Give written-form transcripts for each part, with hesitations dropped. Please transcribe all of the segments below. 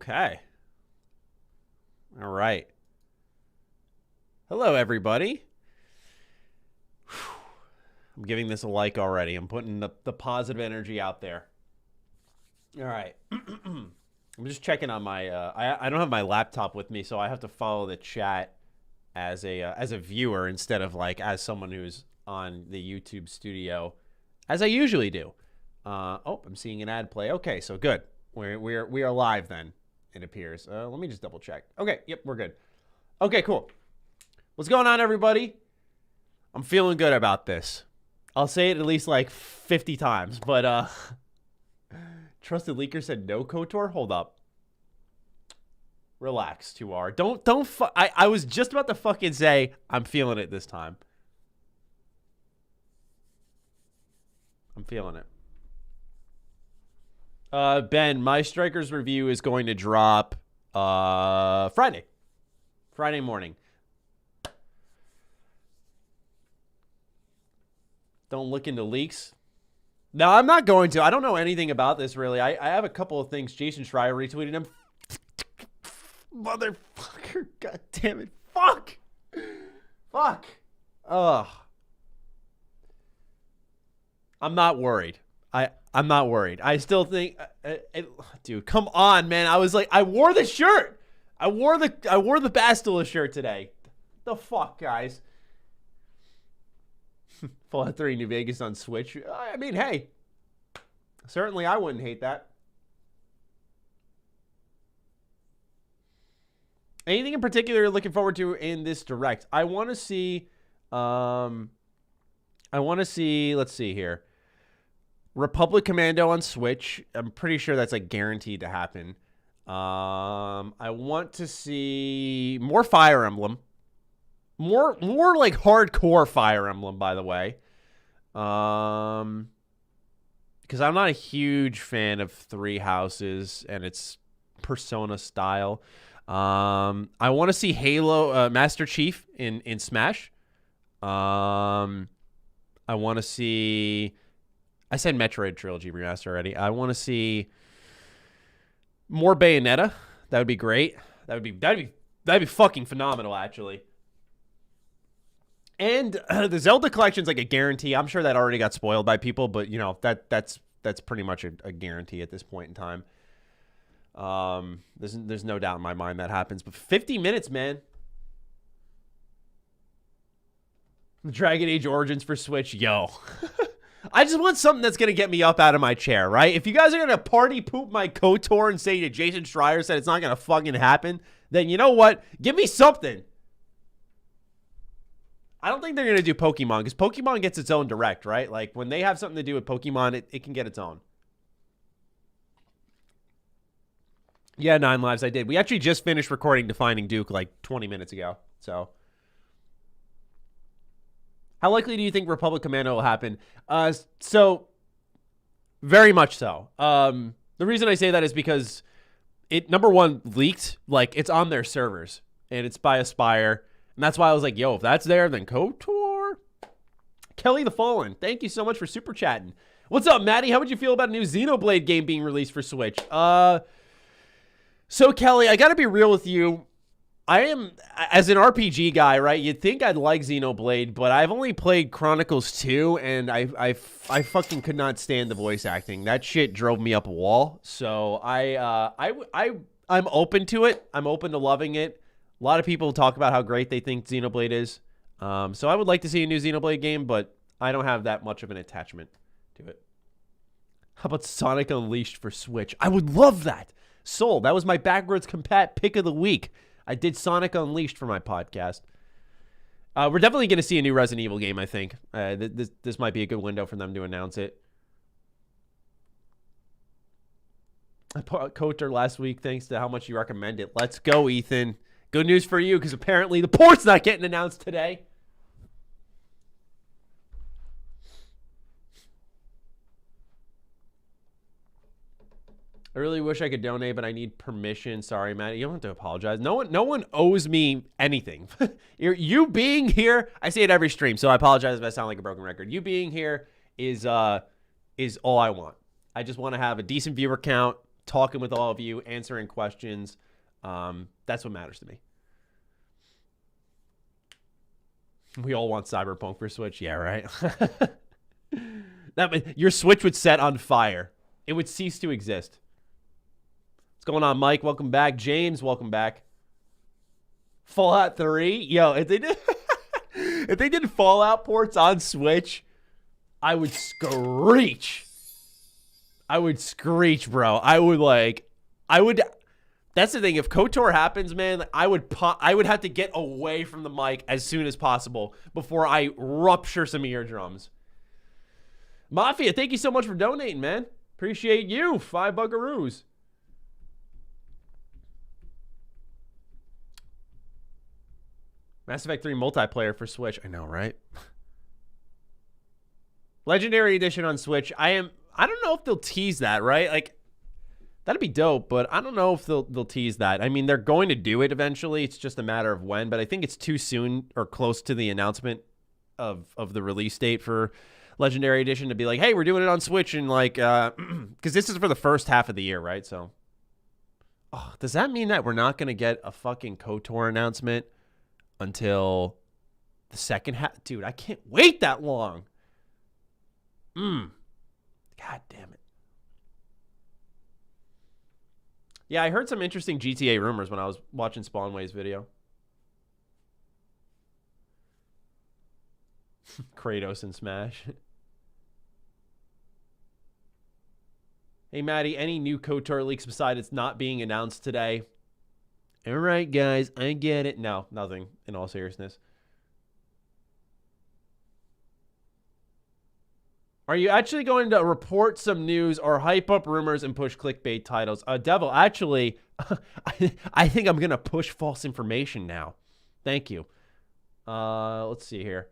Okay. All right. Hello, everybody. I'm giving this a like already. I'm putting the positive energy out there. All right. I'm just checking on my. I don't have my laptop with me, so I have to follow the chat as a viewer instead of like as someone who's on the YouTube studio, as I usually do. Oh, I'm seeing an ad play. Okay, so good. We are live then. It appears. Let me just double check. Okay, yep, we're good. Okay, cool. What's going on, everybody? I'm feeling good about this. I'll say it at least like 50 times, but Trusted Leaker said no KOTOR. Hold up. Relax, 2R. I was just about to fucking say I'm feeling it this time. I'm feeling it. Ben, my Strikers review is going to drop Friday morning. Don't look into leaks. No, I'm not going to. I don't know anything about this, really. I have a couple of things. Jason Schreier retweeted him. Motherfucker. God damn it. Fuck. Ugh. I'm not worried. I'm not worried. I still think, dude, come on, man. I was like, I wore the shirt. I wore the Bastila shirt today. The fuck, guys. Fallout 3 New Vegas on Switch. I mean, hey, certainly I wouldn't hate that. Anything in particular you're looking forward to in this direct? I want to see, let's see here. Republic Commando on Switch. I'm pretty sure that's like guaranteed to happen. I want to see more Fire Emblem. More like hardcore Fire Emblem, by the way. Because I'm not a huge fan of Three Houses and its Persona style. I want to see Halo Master Chief in Smash. I want to see. I said Metroid Trilogy Remaster already. I want to see more Bayonetta. That would be great. That'd be fucking phenomenal, actually. And the Zelda collection's like a guarantee. I'm sure that already got spoiled by people, but you know that's pretty much a guarantee at this point in time. There's no doubt in my mind that happens. But 50 minutes, man. Dragon Age Origins for Switch, yo. I just want something that's going to get me up out of my chair, right? If you guys are going to party poop my KOTOR and say that Jason Schreier said it's not going to fucking happen, then you know what? Give me something. I don't think they're going to do Pokemon because Pokemon gets its own direct, right? Like when they have something to do with Pokemon, it can get its own. Yeah, 9 Lives, I did. We actually just finished recording Defining Duke like 20 minutes ago, so... How likely do you think Republic Commando will happen? So, very much so. The reason I say that is because it, number one, leaked. Like, it's on their servers, and it's by Aspire. And that's why I was like, yo, if that's there, then KOTOR. Kelly the Fallen, thank you so much for super chatting. What's up, Matty? How would you feel about a new Xenoblade game being released for Switch? So, Kelly, I got to be real with you. I am, as an RPG guy, right, you'd think I'd like Xenoblade, but I've only played Chronicles 2, and I fucking could not stand the voice acting. That shit drove me up a wall. So I'm open to it. I'm open to loving it. A lot of people talk about how great they think Xenoblade is. So I would like to see a new Xenoblade game, but I don't have that much of an attachment to it. How about Sonic Unleashed for Switch? I would love that. Sold. That was my backwards compat pick of the week. I did Sonic Unleashed for my podcast. We're definitely going to see a new Resident Evil game, I think. This might be a good window for them to announce it. I put KOTOR last week thanks to how much you recommend it. Let's go, Ethan. Good news for you, because apparently the port's not getting announced today. I really wish I could donate, but I need permission. Sorry, Matt. You don't have to apologize. No one owes me anything. You being here, I say it every stream, so I apologize if I sound like a broken record. You being here is all I want. I just want to have a decent viewer count, talking with all of you, answering questions. That's what matters to me. We all want Cyberpunk for Switch. Yeah, right? Your Switch would set on fire. It would cease to exist. What's going on, Mike? Welcome back. James, welcome back. Fallout 3? Yo, if they did if they did Fallout ports on Switch, I would screech. I would screech, bro. That's the thing. If KOTOR happens, man, I would have to get away from the mic as soon as possible before I rupture some eardrums. Mafia, thank you so much for donating, man. Appreciate you. 5 buckaroos. Mass Effect 3 multiplayer for Switch. I know, right? Legendary Edition on Switch. I don't know if they'll tease that, right? Like, that'd be dope, but I don't know if they'll tease that. I mean, they're going to do it eventually. It's just a matter of when, but I think it's too soon or close to the announcement of the release date for Legendary Edition to be like, hey, we're doing it on Switch, and like, because this is for the first half of the year, right? So, does that mean that we're not going to get a fucking KOTOR announcement until the second half? Dude, I can't wait that long. God damn it. Yeah, I heard some interesting GTA rumors when I was watching Spawnway's video. Kratos and Smash. Hey, Matty, any new KOTOR leaks besides it's not being announced today? All right, guys, I get it. No, nothing, in all seriousness. Are you actually going to report some news or hype up rumors and push clickbait titles? Devil, actually, I think I'm going to push false information now. Thank you. Let's see here.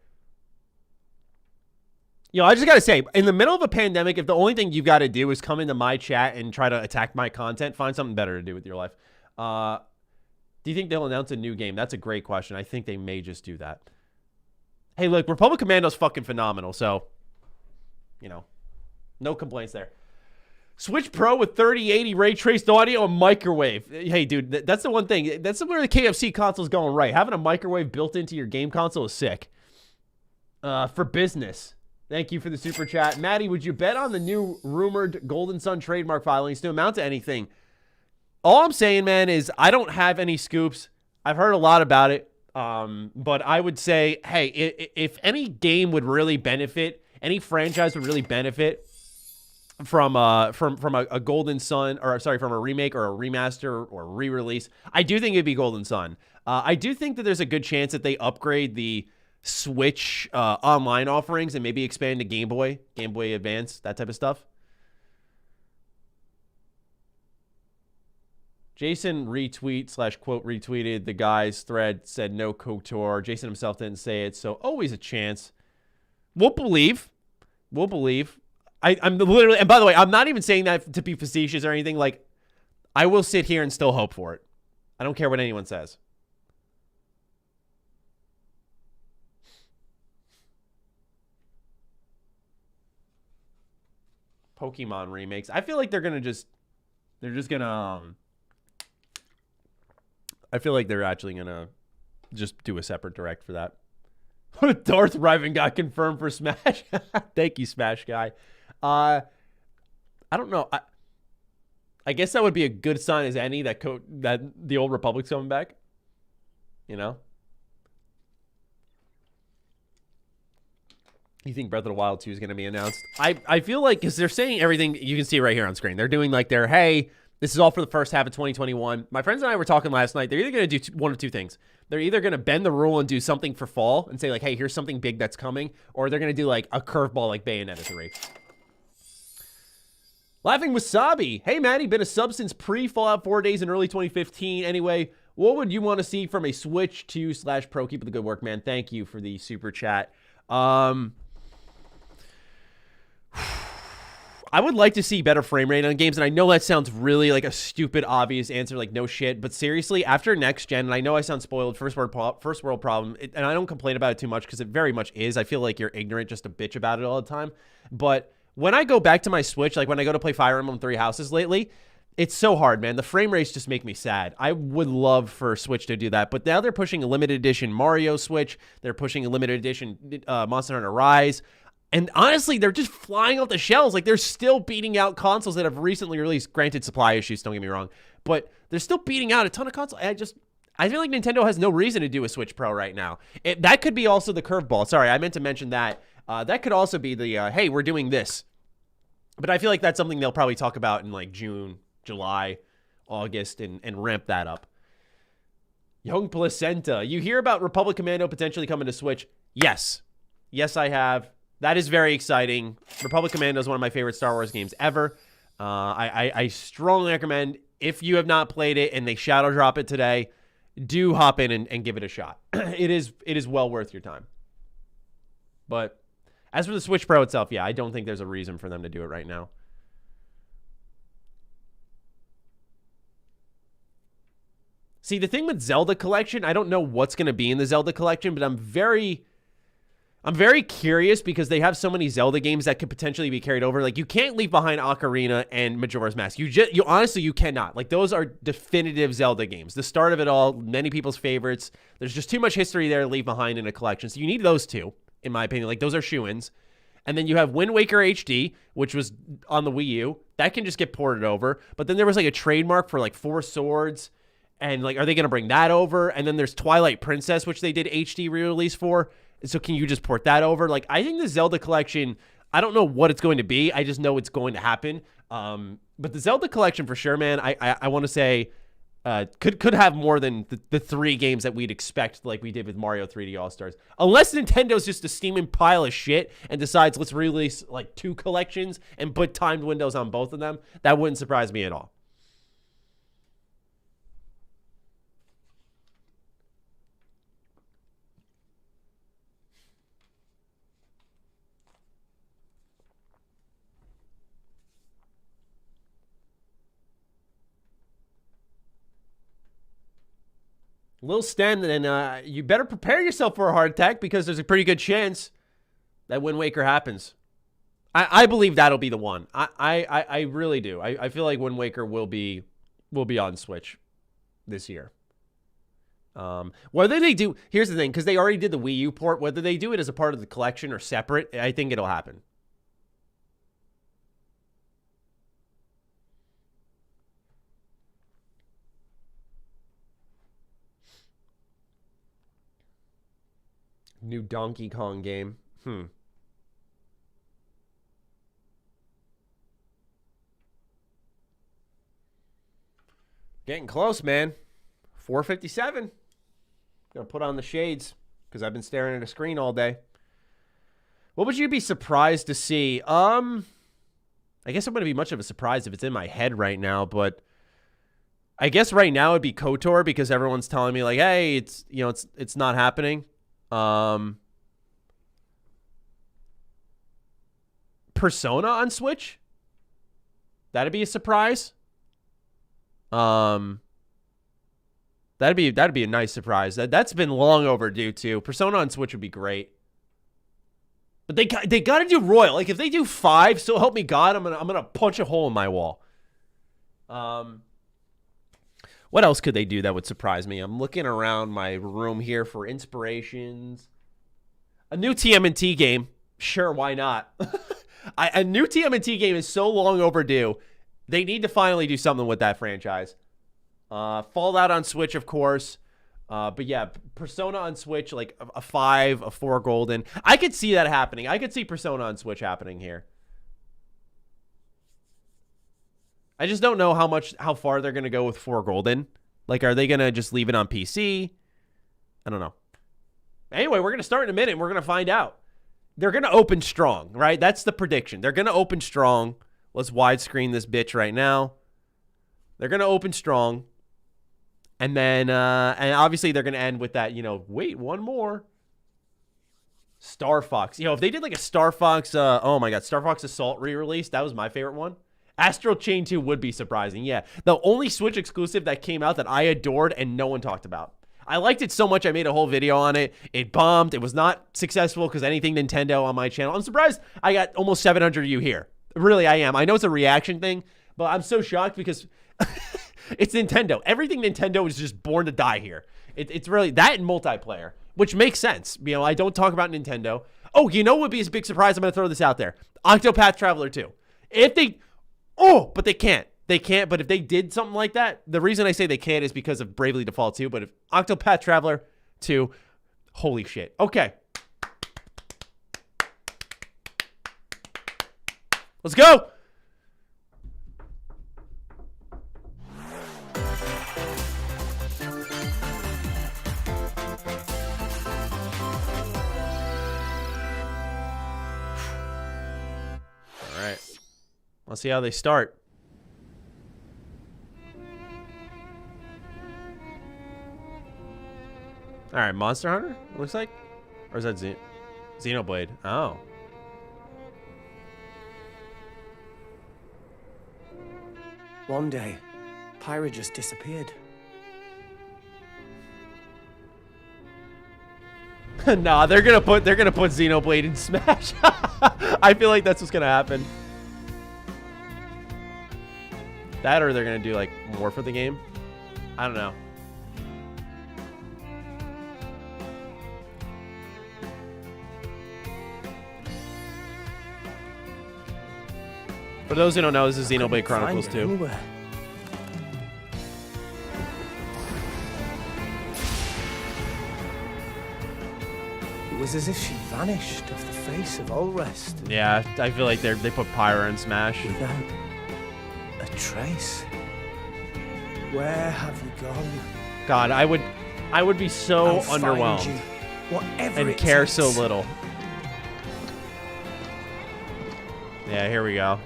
I just got to say, in the middle of a pandemic, if the only thing you've got to do is come into my chat and try to attack my content, find something better to do with your life. Do you think they'll announce a new game? That's a great question. I think they may just do that. Hey, look, Republic Commando's fucking phenomenal, so... no complaints there. Switch Pro with 3080 ray traced audio and microwave. Hey, dude, that's the one thing. That's where the KFC console's going right. Having a microwave built into your game console is sick. For business. Thank you for the super chat. Matty, would you bet on the new rumored Golden Sun trademark filings to amount to anything? All I'm saying, man, is I don't have any scoops. I've heard a lot about it. But I would say, hey, if any game would really benefit, any franchise would really benefit from a Golden Sun, or sorry, from a remake or a remaster or re-release, I do think it'd be Golden Sun. I do think that there's a good chance that they upgrade the Switch online offerings and maybe expand to Game Boy Advance, that type of stuff. Jason retweet/quote retweeted the guy's thread, said no KOTOR. Jason himself didn't say it, so always a chance. We'll believe. I'm literally, and by the way, I'm not even saying that to be facetious or anything. Like, I will sit here and still hope for it. I don't care what anyone says. Pokemon remakes. I feel like they're actually gonna just do a separate direct for that. Darth Riven got confirmed for Smash. Thank you, Smash guy. I don't know. I guess that would be a good sign as any that the old Republic's coming back. You think Breath of the Wild 2 is going to be announced? I feel like, because they're saying everything, you can see right here on screen. They're doing like hey, this is all for the first half of 2021. My friends and I were talking last night. They're either going to do one of two things. They're either going to bend the rule and do something for fall and say like, hey, here's something big that's coming, or they're going to do like a curveball like Bayonetta 3. Laughing Wasabi. Hey, Matty, been a sub since pre-Fallout 4 days in early 2015. Anyway, what would you want to see from a Switch 2/Pro? Keep up the good work, man. Thank you for the super chat. I would like to see better frame rate on games, and I know that sounds really like a stupid, obvious answer, like no shit, but seriously, after next gen, and I know I sound spoiled, first world problem, and I don't complain about it too much because it very much is. I feel like you're ignorant just to bitch about it all the time, but when I go back to my Switch, like when I go to play Fire Emblem Three Houses lately, It's so hard, man. The frame rates just make me sad. I would love for Switch to do that, but now they're pushing a limited edition Mario Switch. They're pushing a limited edition Monster Hunter Rise. And honestly, they're just flying off the shelves. Like, they're still beating out consoles that have recently released. Granted, supply issues, don't get me wrong. But they're still beating out a ton of consoles. I feel like Nintendo has no reason to do a Switch Pro right now. That could be also the curveball. Sorry, I meant to mention that. That could also be the, hey, we're doing this. But I feel like that's something they'll probably talk about in, like, June, July, August, and ramp that up. Young Placenta. You hear about Republic Commando potentially coming to Switch? Yes. Yes, I have. That is very exciting. Republic Commando is one of my favorite Star Wars games ever. I strongly recommend, if you have not played it and they shadow drop it today, do hop in and give it a shot. It is well worth your time. But as for the Switch Pro itself, yeah, I don't think there's a reason for them to do it right now. See, the thing with Zelda Collection, I don't know what's going to be in the Zelda Collection, but I'm very curious because they have so many Zelda games that could potentially be carried over. Like, you can't leave behind Ocarina and Majora's Mask. You honestly, you cannot. Like, those are definitive Zelda games. The start of it all, many people's favorites. There's just too much history there to leave behind in a collection. So you need those two, in my opinion. Like, those are shoo-ins. And then you have Wind Waker HD, which was on the Wii U. That can just get ported over. But then there was, like, a trademark for, like, Four Swords. And, like, are they going to bring that over? And then there's Twilight Princess, which they did HD re-release for. So can you just port that over? Like, I think the Zelda Collection, I don't know what it's going to be. I just know it's going to happen. But the Zelda Collection for sure, man, I want to say could have more than the 3 games that we'd expect, like we did with Mario 3D All-Stars. Unless Nintendo's just a steaming pile of shit and decides let's release, like, 2 collections and put timed windows on both of them. That wouldn't surprise me at all. Lil Sten, and you better prepare yourself for a heart attack because there's a pretty good chance that Wind Waker happens. I believe that'll be the one. I really do. I feel like Wind Waker will be on Switch this year. Whether they do, here's the thing, because they already did the Wii U port, whether they do it as a part of the collection or separate, I think it'll happen. New Donkey Kong game. Getting close, man. 4:57. Gonna put on the shades because I've been staring at a screen all day. What would you be surprised to see? I guess it wouldn't be much of a surprise if it's in my head right now, but I guess right now it'd be KOTOR because everyone's telling me, like, hey, it's not happening. Persona on Switch? That'd be a surprise. That'd be a nice surprise. That's been long overdue too. Persona on Switch would be great. But they got to do Royal. Like, if they do 5, so help me God, I'm gonna punch a hole in my wall. What else could they do that would surprise me? I'm looking around my room here for inspirations. A new TMNT game. Sure, why not? A new TMNT game is so long overdue. They need to finally do something with that franchise. Fallout on Switch, of course. But yeah, Persona on Switch, like a 5, a 4 golden. I could see that happening. I could see Persona on Switch happening here. I just don't know how far they're going to go with 4 golden. Like, are they going to just leave it on PC? I don't know. Anyway, we're going to start in a minute and we're going to find out. They're going to open strong, right? That's the prediction. They're going to open strong. Let's widescreen this bitch right now. They're going to open strong. And then, and obviously they're going to end with that, wait, one more. Star Fox. If they did like a Star Fox, oh my God, Star Fox Assault re-release, that was my favorite one. Astral Chain 2 would be surprising, yeah. The only Switch exclusive that came out that I adored and no one talked about. I liked it so much I made a whole video on it. It bombed. It was not successful because anything Nintendo on my channel. I'm surprised I got almost 700 of you here. Really, I am. I know it's a reaction thing, but I'm so shocked because It's Nintendo. Everything Nintendo is just born to die here. It's really that and multiplayer, which makes sense. You know, I don't talk about Nintendo. Oh, you know what would be a big surprise? I'm going to throw this out there. Octopath Traveler 2. If they... Oh, but they can't. They can't, but if they did something like that, the reason I say they can't is because of Bravely Default 2, but if Octopath Traveler 2, holy shit. Okay. Let's go! All right. Let's see how they start. All right, Monster Hunter, it looks like? Or is that Xenoblade? Oh. One day, Pyra just disappeared. Nah, they're gonna put Xenoblade in Smash. I feel like that's what's gonna happen. That or they're gonna do like more for the game. I don't know. For those who don't know, this is Xenoblade Chronicles 2. Anywhere. It was as if she vanished off the face of all rest. Yeah, I feel like they put Pyra in Smash. Without a trace. Where have you gone? God, I would be so I'll find underwhelmed you, whatever and it care takes. so little. Yeah, here we go.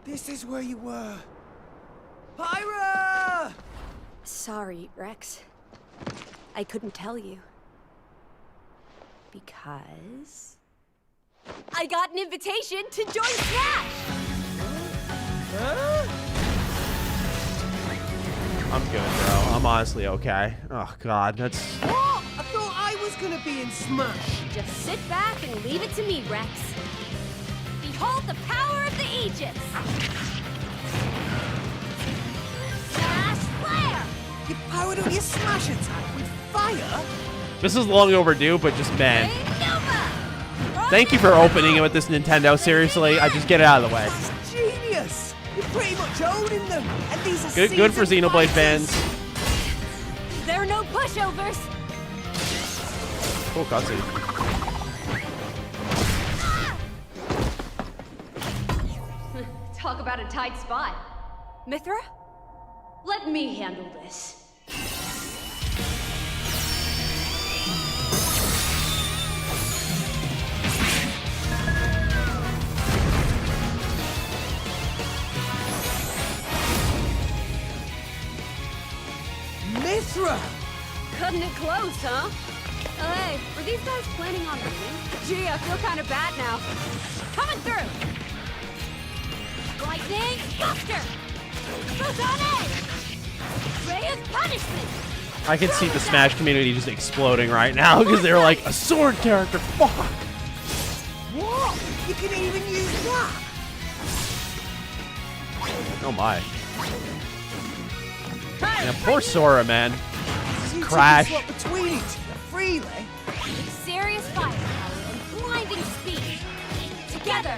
This is where you were. Pyra! Sorry, Rex. I couldn't tell you. Because... I got an invitation to join Smash! I'm good, bro. I'm honestly okay. Oh, God, that's... What? I thought I was gonna be in Smash. Just sit back and leave it to me, Rex. Behold the power of the Aegis! Smash Flare! You powered up your Smash attack with fire? This is long overdue, but just, man. Nova! Thank you for opening it with this Nintendo, seriously. I just get it out of the way. That's genius! You're pretty much owning them. And these are Good for seasoned Xenoblade fighters. fans. There are no pushovers! Cool cutscene. Talk about a tight spot. Mithra? Let me handle this. Mithra! Cutting it close, huh? Hey, were these guys planning on winning? Gee, I feel kind of bad now. Coming through! Lightning Buster! Photon Ray of Punishment! I can see the Smash community just exploding right now because they're like, a sword character, fuck! What? You can even use that? Oh my. Yeah, poor Sora, man. You Crash. Swap between each other freely. With serious firepower and blinding speed. Together,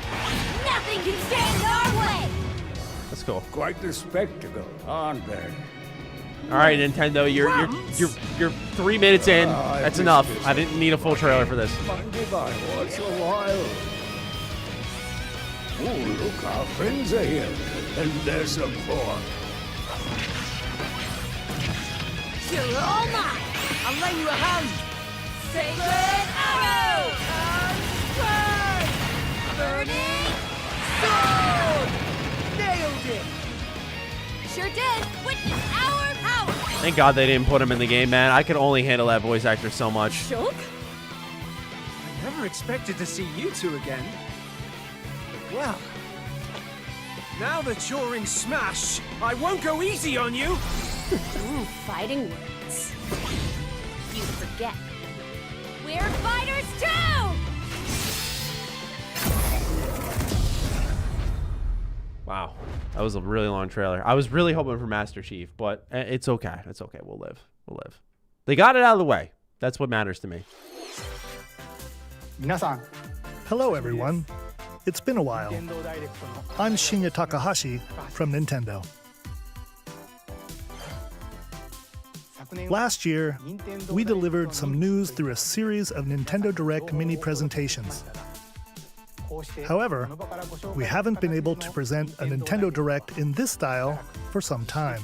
nothing can stand in our way! That's cool. Quite the spectacle, aren't they? All right, Nintendo, you're 3 minutes in. That's enough. I didn't need a full trailer for this. Mind if I watch a while? Oh, look, our friends are here. And there's some pork. You're all mine! I'll lend you a hand. Sacred Arrow! Burning Sword! Nailed it! Sure did! Witness our power! Thank God they didn't put him in the game, man. I could only handle that voice actor so much. Shulk? I never expected to see you two again. Well, now that you're in Smash, I won't go easy on you. Fighting words. You forget. We're fighters too! Wow. That was a really long trailer. I was really hoping for Master Chief, but it's okay. It's okay. We'll live. We'll live. They got it out of the way. That's what matters to me. Hello, everyone. It's been a while. I'm Shinya Takahashi from Nintendo. Last year, we delivered some news through a series of Nintendo Direct mini presentations. However, we haven't been able to present a Nintendo Direct in this style for some time.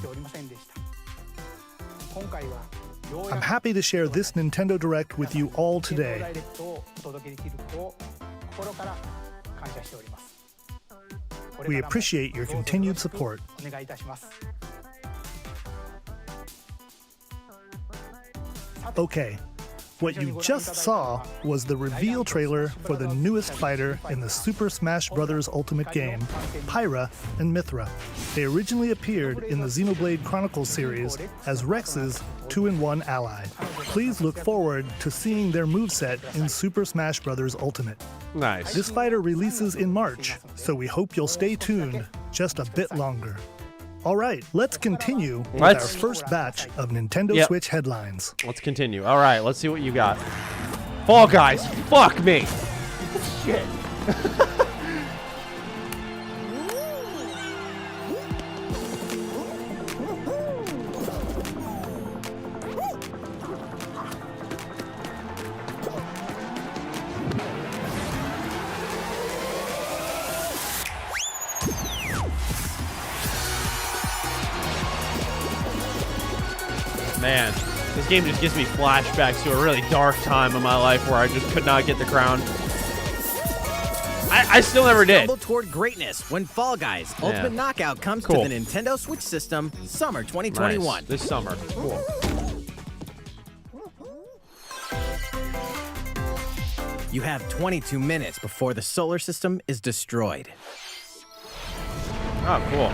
I'm happy to share this Nintendo Direct with you all today. We appreciate your continued support. Okay, what you just saw was the reveal trailer for the newest fighter in the Super Smash Bros. Ultimate game, Pyra and Mythra. They originally appeared in the Xenoblade Chronicles series as Rex's 2-in-1 ally. Please look forward to seeing their moveset in Super Smash Bros. Ultimate. Nice. This fighter releases in March, so we hope you'll stay tuned just a bit longer. All right, let's continue with our first batch of Nintendo Switch headlines. Let's continue. All right, let's see what you got. Fall Guys, fuck me. Shit. Man, this game just gives me flashbacks to a really dark time in my life where I just could not get the crown. I still never did. Stumble toward greatness when Fall Guys Ultimate Knockout comes to the Nintendo Switch system summer 2021. Nice. This summer. Cool. You have 22 minutes before the solar system is destroyed. Oh, cool.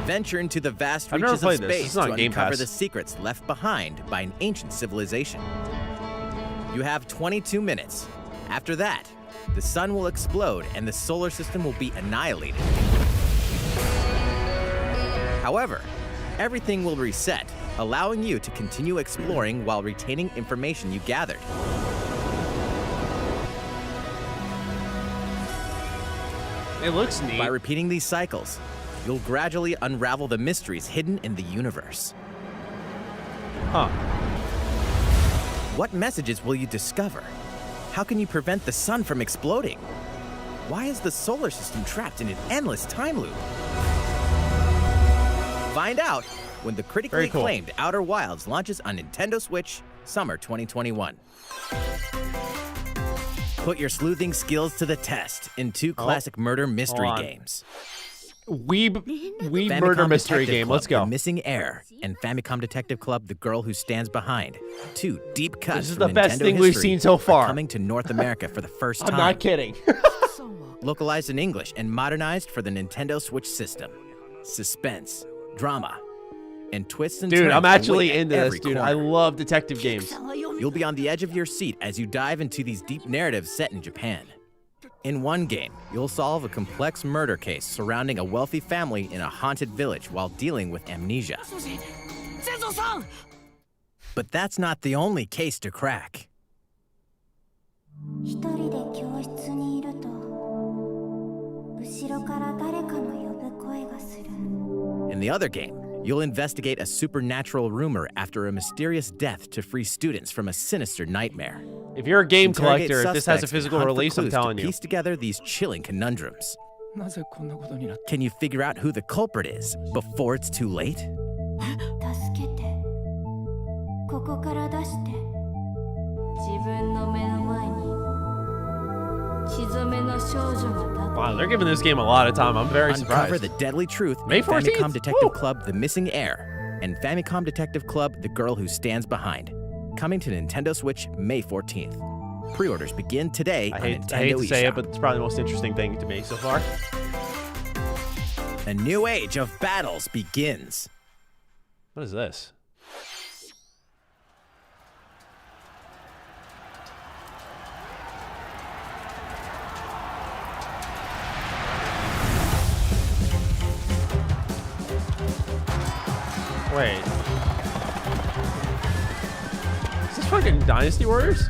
Venture into the vast I've never reaches of played this. This space is on to Game uncover Pass. the secrets left behind by an ancient civilization. You have 22 minutes. After that, the sun will explode and the solar system will be annihilated. However, everything will reset, allowing you to continue exploring while retaining information you gathered. It looks neat. By repeating these cycles, you'll gradually unravel the mysteries hidden in the universe. Huh. What messages will you discover? How can you prevent the sun from exploding? Why is the solar system trapped in an endless time loop? Find out when the critically acclaimed Outer Wilds launches on Nintendo Switch summer 2021. Put your sleuthing skills to the test in two classic murder mystery games. Weeb Famicom murder mystery Detective game. Club, Let's go. The Missing Heir, and Famicom Detective Club, The Girl Who Stands Behind. Two deep cuts This is from the best Nintendo thing we've history seen so far. are coming to North America for the first time. I'm not kidding. Localized in English and modernized for the Nintendo Switch system. Suspense, drama, and twists and turns. Dude, I'm actually await at into this, every dude. corner. I love detective games. You'll be on the edge of your seat as you dive into these deep narratives set in Japan. In one game, you'll solve a complex murder case surrounding a wealthy family in a haunted village while dealing with amnesia. But that's not the only case to crack. In the other game, you'll investigate a supernatural rumor after a mysterious death to free students from a sinister nightmare. If you're a game Interrogate collector, if this has a suspects and physical hunt for release, I'm clues to telling you. piece together these chilling conundrums. Can you figure out who the culprit is before it's too late? Wow, they're giving this game a lot of time. I'm very Uncover surprised. the deadly truth May in 14th? Famicom Detective Woo! Club The Missing Heir and Famicom Detective Club The Girl Who Stands Behind. Coming to Nintendo Switch May 14th. Pre-orders begin today I on hate Nintendo to say eShop. it, but it's probably the most interesting thing to me so far. A new age of battles begins. What is this? Wait. Is this fucking Dynasty Warriors?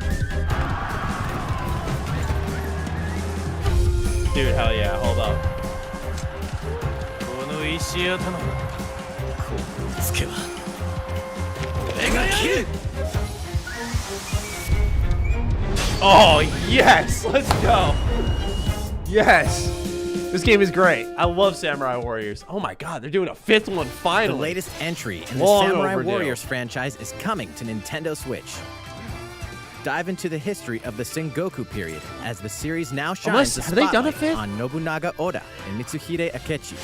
Dude, hell yeah, hold up. Oh, yes! Let's go! Yes! This game is great. I love Samurai Warriors. Oh my god, they're doing a 5th one finally. The latest entry in the Long Samurai overdue. Warriors franchise is coming to Nintendo Switch. Dive into the history of the Sengoku period as the series now shines the have they done a spotlight 5th? on Nobunaga Oda and Mitsuhide Akechi.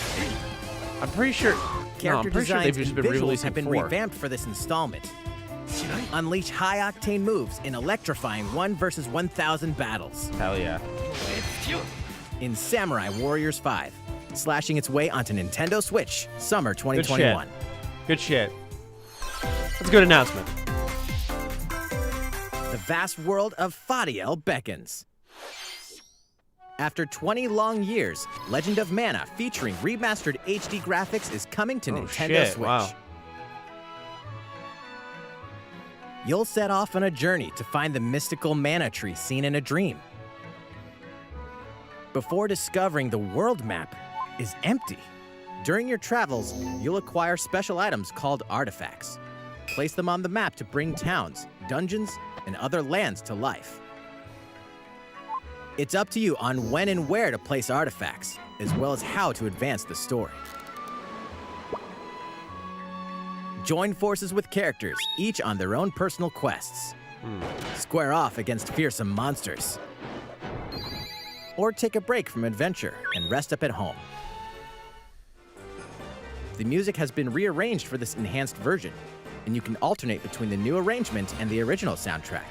I'm pretty sure. Character I'm pretty sure designs they've just and been visuals releasing have been 4. revamped for this installment. Unleash high-octane moves in electrifying 1 versus 1,000 battles Hell yeah. in Samurai Warriors 5, slashing its way onto Nintendo Switch summer 2021. Good shit. That's a good announcement. The vast world of Fadiel beckons. After 20 long years, Legend of Mana featuring remastered HD graphics is coming to Nintendo shit, Switch. wow. You'll set off on a journey to find the mystical mana tree seen in a dream. Before discovering the world map is empty. During your travels, you'll acquire special items called artifacts. Place them on the map to bring towns, dungeons, and other lands to life. It's up to you on when and where to place artifacts, as well as how to advance the story. Join forces with characters, each on their own personal quests. Square off against fearsome monsters. Or take a break from adventure and rest up at home. The music has been rearranged for this enhanced version, and you can alternate between the new arrangement and the original soundtrack.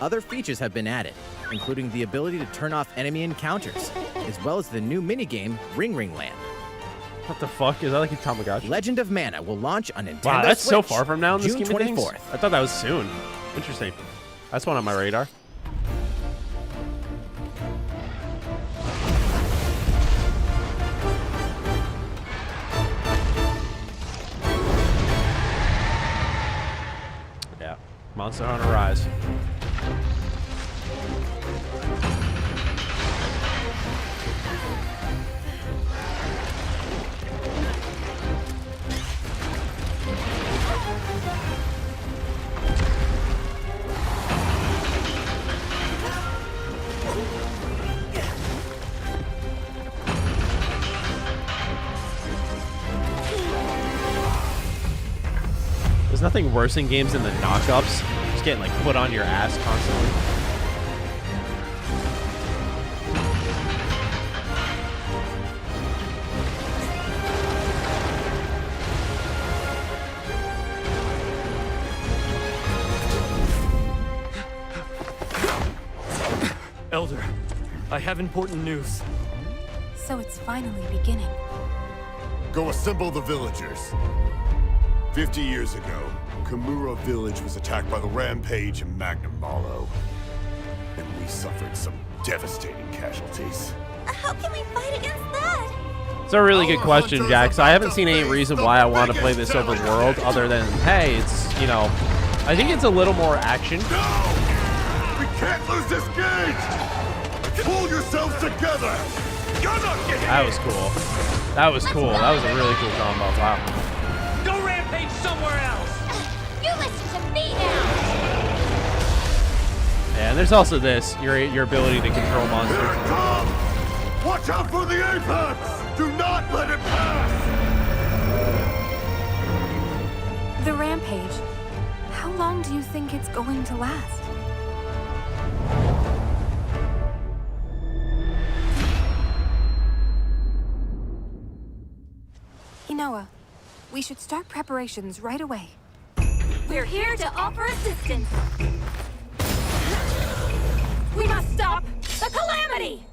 Other features have been added, including the ability to turn off enemy encounters, as well as the new minigame Ring Ring Land. What the fuck? Is that like a Tamagotchi? Legend of Mana will launch on Nintendo Wow, that's so Switch far from now in this June scheme of things. 24th. I thought that was soon. Interesting. That's one on my radar. Yeah. Monster Hunter Rise. There's nothing worse in games than the knockups. Just getting like put on your ass constantly. Elder, I have important news. So it's finally beginning. Go assemble the villagers. 50 years ago, Kamura village was attacked by the Rampage and Magnum Malo. And we suffered some devastating casualties. How can we fight against that? It's a really good question, Jax. I haven't seen any reason why I want to play this over World other than, hey, it's, you know, I think it's a little more action. No! We can't lose this gauge! Pull yourselves together! You're not getting That was cool. That was cool. That was a really cool combo. Wow. Go rampage somewhere else! You listen to me now! Yeah, and there's also this, your ability to control Here monsters. it comes! Watch out for the apex! Do not let it pass! The rampage. How long do you think it's going to last? Inoa, we should start preparations right away. We're here to offer assistance. We must stop the calamity!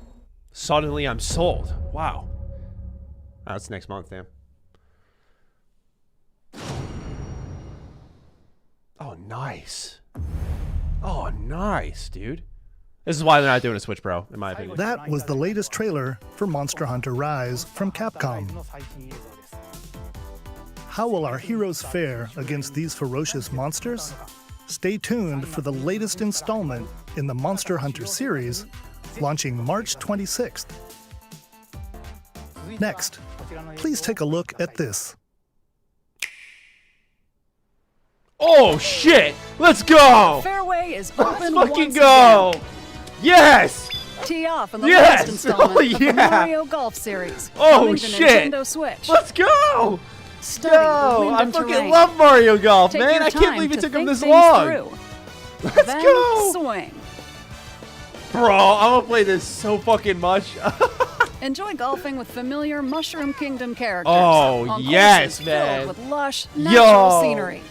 Suddenly I'm sold. Wow. Oh, that's next month, damn. Oh, nice. Oh, nice, dude. This is why they're not doing a Switch Pro, in my opinion. That was the latest trailer for Monster Hunter Rise from Capcom. How will our heroes fare against these ferocious monsters? Stay tuned for the latest installment in the Monster Hunter series, launching March 26th. Next, please take a look at this. Oh shit! Let's go! Fairway is Let's open fucking once go! again. Yes! Tee off in the Yes! latest installment Oh, of the yeah! Mario Golf series. Oh coming to shit! Nintendo Switch. Let's go! Study the Yo, wind I and fucking terrain. love Mario Golf, Take man! your I can't time believe it to took him think this things long. through. Let's Then go! swing. Bro, I'm gonna play this so fucking much. Enjoy golfing with familiar Mushroom Kingdom characters. Oh, on yes, courses man. filled with lush, natural Yo. scenery.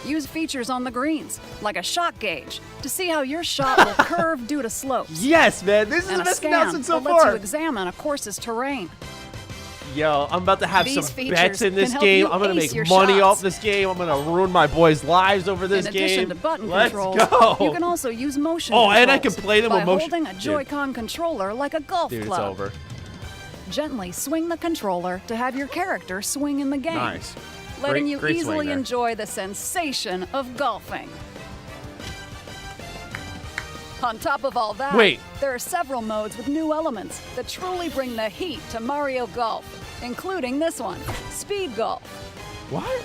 Use features on the greens, like a shot gauge, to see how your shot will curve due to slopes. Yes, man! This is And the a best scan announcement so that lets you far. examine a course's terrain. Yo, I'm about to have These some features bets in can this help game. you I'm gonna ace make your money shots. off this game. I'm gonna ruin my boys' lives over this In addition game. to button Let's controls, go! you can also use motion Oh, controls and I can play them by with motion- holding a Dude. Joy-Con controller like a golf Dude, it's club. over. Gently swing the controller to have your character swing in the game. Nice. Letting Great- you great swing easily there. enjoy the sensation of golfing. On top of all that, Wait. there are several modes with new elements that truly bring the heat to Mario Golf, including this one, Speed Golf. What?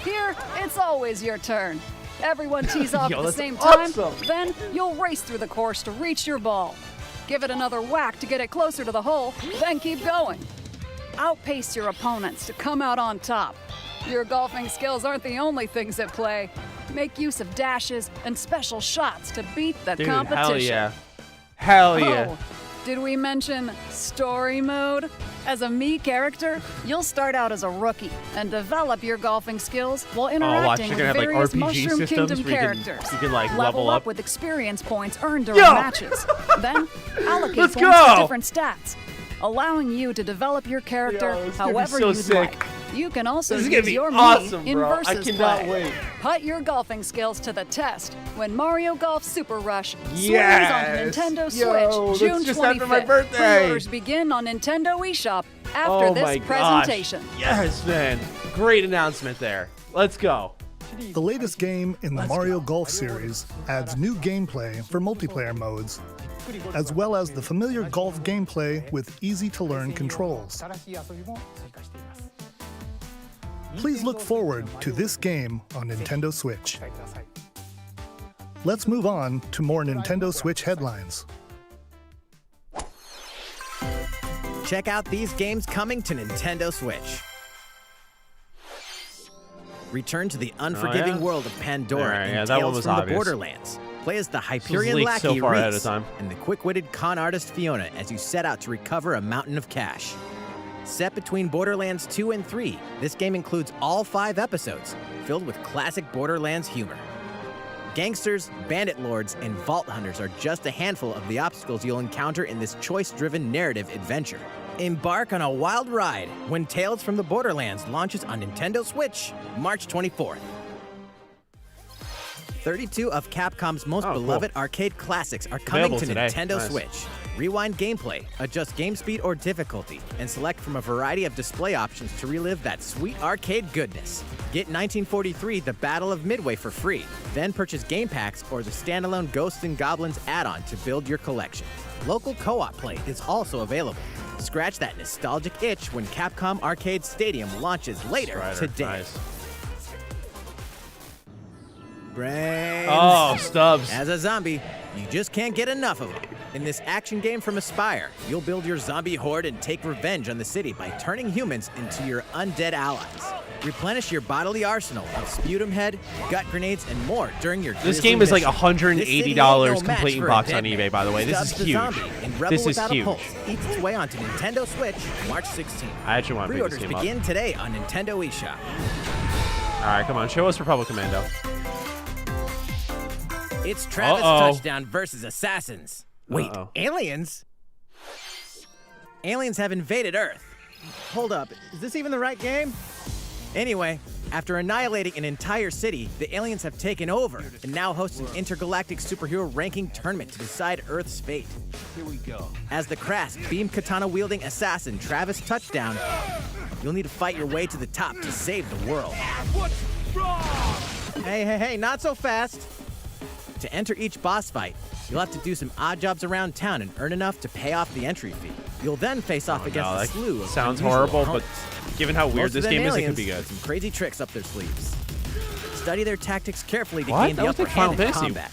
Here, it's always your turn. Everyone tees off Yo, at the that's same time, awesome. then you'll race through the course to reach your ball. Give it another whack to get it closer to the hole, then keep going. Outpace your opponents to come out on top. Your golfing skills aren't the only things at play. Make use of dashes and special shots to beat the Dude, competition. hell yeah. Hell yeah. Oh, did we mention story mode? As a Mii character, you'll start out as a rookie and develop your golfing skills while watch, interacting they're with gonna have, like, various RPG Mushroom systems Kingdom where characters. you can, like, level up. with experience points earned during Yo! matches. Then allocate Let's points go! to different stats, allowing you to develop your character Yo, it's gonna be however so you'd sick. like. You can also This is use gonna be your awesome, Mii in bro. I versus cannot play. wait. Put your golfing skills to the test when Mario Golf Super Rush swings Yes! on Nintendo Switch Yo, that's June just 25th. after my birthday. Pre-orders begin on Nintendo eShop after Oh this my presentation. gosh. Yes, man. Great announcement there. Let's go. The latest game in the Mario Golf series adds new gameplay for multiplayer modes, as well as the familiar golf gameplay with easy-to-learn controls. Please look forward to this game on Nintendo Switch. Let's move on to more Nintendo Switch headlines. Check out these games coming to Nintendo Switch. Return to the unforgiving yeah? world of Pandora Alright, and yeah, that one Tales was from the obvious. Borderlands. Play as the Hyperion leaked so lackey far ahead of Reese time. and the quick-witted con artist Fiona as you set out to recover a mountain of cash. Set between Borderlands 2 and 3, this game includes all 5 episodes, filled with classic Borderlands humor. Gangsters, bandit lords, and vault hunters are just a handful of the obstacles you'll encounter in this choice-driven narrative adventure. Embark on a wild ride when Tales from the Borderlands launches on Nintendo Switch, March 24th. 32 of Capcom's most beloved arcade classics are coming Available to today. Nintendo Nice. Switch. Rewind gameplay, adjust game speed or difficulty, and select from a variety of display options to relive that sweet arcade goodness. Get 1943 The Battle of Midway for free, then purchase game packs or the standalone Ghosts and Goblins add-on to build your collection. Local co-op play is also available. Scratch that nostalgic itch when Capcom Arcade Stadium launches later today. Nice. Brains. Oh, Stubbs. As a zombie, you just can't get enough of them. In this action game from Aspyr, you'll build your zombie horde and take revenge on the city by turning humans into your undead allies. Replenish your bodily arsenal of sputum head, gut grenades, and more during your This grisly game is like mission. $180 This city ain't no match complete in for a box dead on man. eBay, by the way. This is Stubbs the huge. Zombie and Rebel This is Without huge. A Pulse eats its way onto Nintendo Switch March 16th. I actually want to pick this Pre-orders game up. begin today on Nintendo eShop. All right, come on. Show us Republic Commando. It's Travis Touchdown versus Assassins. Wait, aliens? Aliens have invaded Earth. Hold up, is this even the right game? Anyway, After annihilating an entire city, the aliens have taken over and now host an intergalactic superhero ranking tournament to decide Earth's fate. Here we go. As the crass, beam katana-wielding assassin Travis Touchdown, you'll need to fight your way to the top to save the world. What's wrong? Hey, not so fast. To enter each boss fight, you'll have to do some odd jobs around town and earn enough to pay off the entry fee. You'll then face off against a slew of sounds unusual horrible, opponents. but given how weird Most of this them game is, it aliens could be good. with some crazy tricks up their sleeves. Study their tactics carefully to What? gain That the looks upper like Final hand in Fantasy. combat.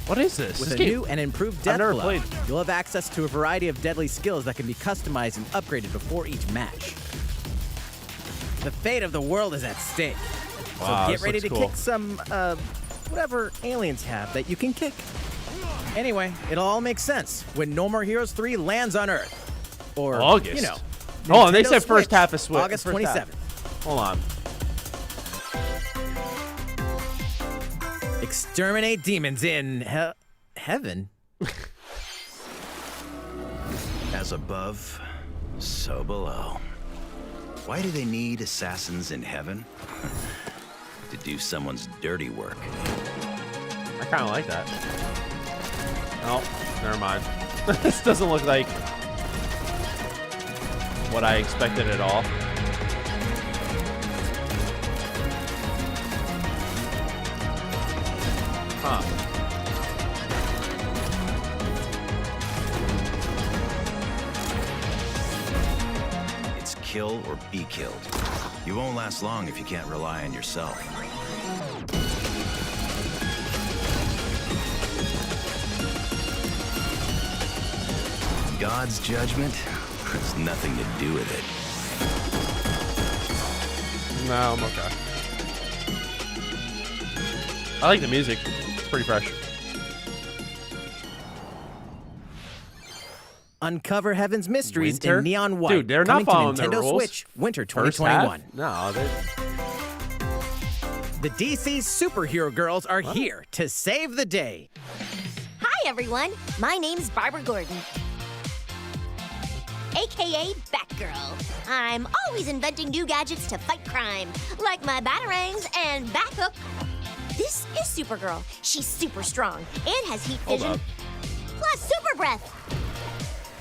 What is this? With This a game- new and improved I've death never blow, played. you'll have access to a variety of deadly skills that can be customized and upgraded before each match. The fate of the world is at stake. Wow, So get this ready to looks cool. kick some, whatever aliens have that you can kick. Anyway, it'll all make sense when No More Heroes 3 lands on Earth. Or, August. you know. Oh, and they Nintendo said first Switch, half of Switch. August 27th. Hold on. Exterminate demons in heaven. As above, so below. Why do they need assassins in heaven? To do someone's dirty work. I kind of like that. Oh, never mind. This doesn't look like what I expected at all. Huh. It's kill or be killed. You won't last long if you can't rely on yourself. God's judgment has nothing to do with it. No, I'm okay. I like the music. It's pretty fresh. Uncover Heaven's mysteries Winter? in neon white. Dude, they're not coming following to their Nintendo rules. Switch, winter First 2021. half? No, they... The DC superhero girls are here to save the day. Hi, everyone. My name's Barbara Gordon, aka Batgirl. I'm always inventing new gadgets to fight crime, like my batarangs and Bathook. This is Supergirl. She's super strong and has heat Hold vision, up. plus super breath.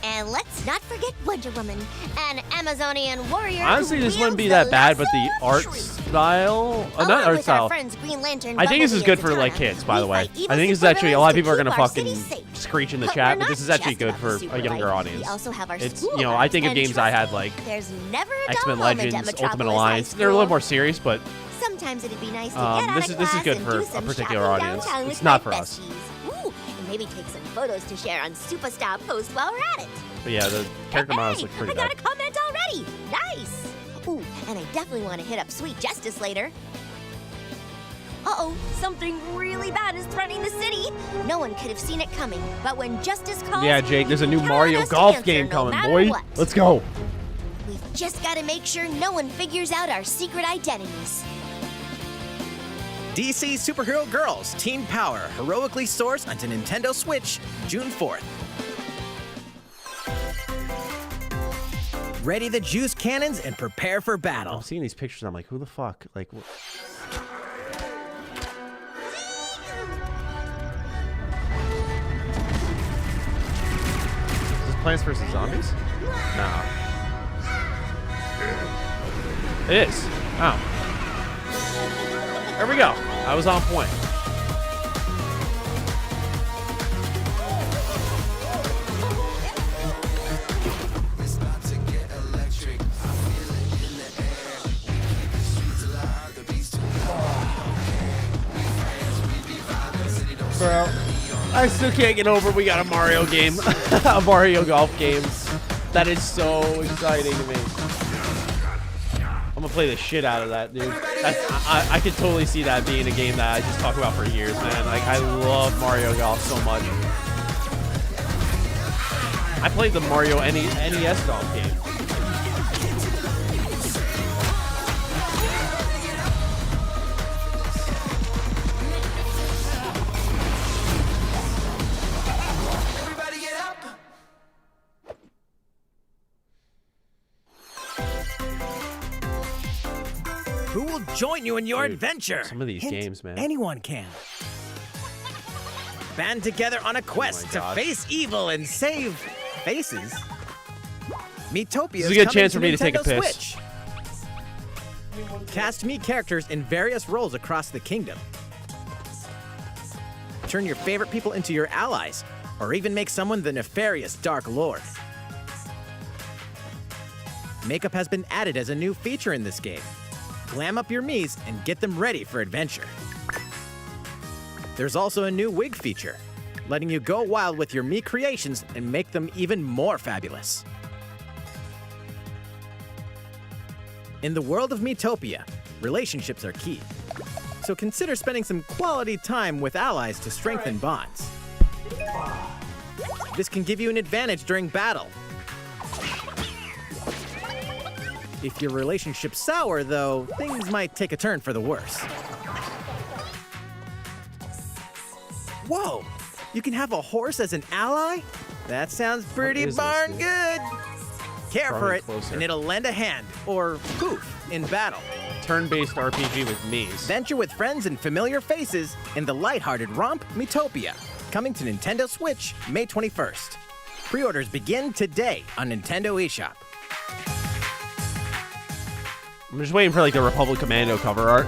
And let's not forget Wonder Woman, an Amazonian warrior. Honestly, who this wouldn't be wields that bad, the but the lasso art of truth. style... not Along art with style. our friends Green Lantern, I think this is Bumblebee, good for and like Zatanna, kids, by the we way. fight evil I think this is actually a lot of people are gonna supervillains to fucking keep our city safe. screech in the But chat, we're but not this is actually just good about for the a super younger life. audience. We also have our It's, school you know, I lives, think of and games trust I had me, like there's never a dull X-Men moment at Legends, Metropolis Ultimate High Alliance. They're a School. little more serious, but Sometimes it'd be nice to get out this of is class good and for do a some particular shopping audience. downtown It's with not my for us. besties. Ooh, and maybe take some photos to share on Superstar Post while we're at it. But yeah, the character models look pretty I got bad. a comment already. Nice. Ooh, and I definitely want to hit up Sweet Justice later. Uh-oh, something really bad is threatening the city. No one could have seen it coming, but when Justice calls... Yeah, Jake, there's a new count on Mario us to Golf answer game no coming, matter boy. what. Let's go. We've just got to make sure no one figures out our secret identities. DC Superhero Girls Teen Power heroically soars onto Nintendo Switch June 4th. Ready the juice cannons and prepare for battle. I'm seeing these pictures and I'm like, who the fuck? Like, what? Is this Plants vs. Zombies? No. It is. Oh. There we go. I was on point. Bro, I still can't get over we got a Mario game, a Mario Golf game. That is so exciting to me. I'm gonna play the shit out of that, dude. I could totally see that being a game that I just talk about for years, man. Like, I love Mario Golf so much. I played the Mario NES Golf game. Who will join you in your Dude, adventure? some of these Hint, games, man. Anyone can. Band together on a quest to gosh. face evil and save faces. Miitopia This is a good chance for me to take a piss. Switch. Cast me characters in various roles across the kingdom. Turn your favorite people into your allies, or even make someone the nefarious Dark Lord. Makeup has been added as a new feature in this game. Glam up your Miis and get them ready for adventure. There's also a new wig feature, letting you go wild with your Mii creations and make them even more fabulous. In the world of Miitopia, relationships are key. So consider spending some quality time with allies to strengthen bonds. This can give you an advantage during battle. If your relationship's sour, though, things might take a turn for the worse. Whoa! You can have a horse as an ally? That sounds pretty is this, darn dude? good! Care for Drawing it, closer. and it'll lend a hand, or poof, in battle. Turn-based RPG with Miis. Venture with friends and familiar faces in the lighthearted romp Miitopia, coming to Nintendo Switch May 21st. Pre-orders begin today on Nintendo eShop. I'm just waiting for like the Republic Commando cover art.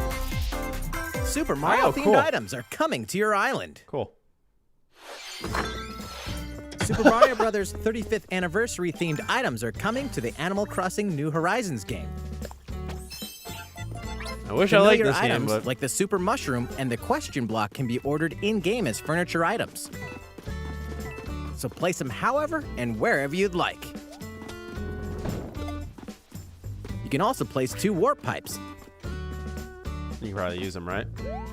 Super Mario-themed cool. items are coming to your island. Cool. Super Mario Bros. 35th anniversary themed items are coming to the Animal Crossing New Horizons game. I wish I liked Familiar this game, items but like the Super Mushroom and the Question Block can be ordered in-game as furniture items. So place them however and wherever you'd like. You can also place 2 warp pipes. you can probably use them, right?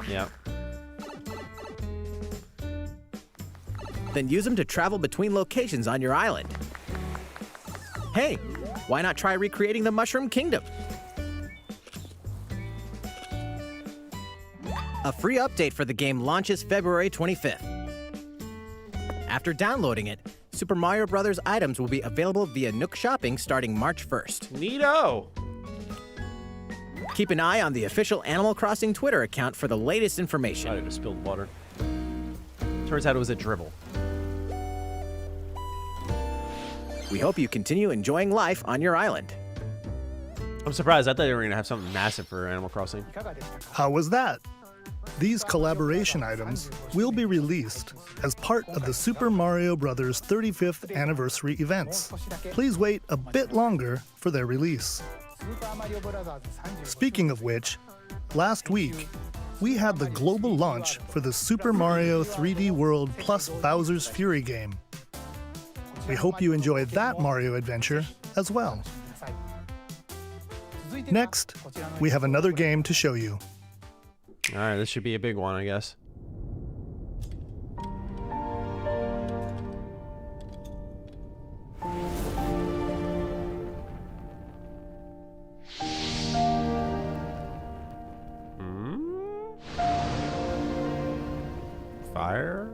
Yeah. Then use them to travel between locations on your island. Hey, why not try recreating the Mushroom Kingdom? A free update for the game launches February 25th. After downloading it, Super Mario Bros. Items will be available via Nook Shopping starting March 1st. Neato. Keep an eye on the official Animal Crossing Twitter account for the latest I information. just spilled water. Turns out it was a dribble. We hope you continue enjoying life on your island. I'm surprised. I thought they were going to have something massive for Animal Crossing. How was that? These collaboration items will be released as part of the Super Mario Bros. 35th anniversary events. Please wait a bit longer for their release. Speaking of which, last week, we had the global launch for the Super Mario 3D World plus Bowser's Fury game. We hope you enjoyed that Mario adventure as well. Next, we have another game to show you. All right, this should be a big one, I guess. Fire?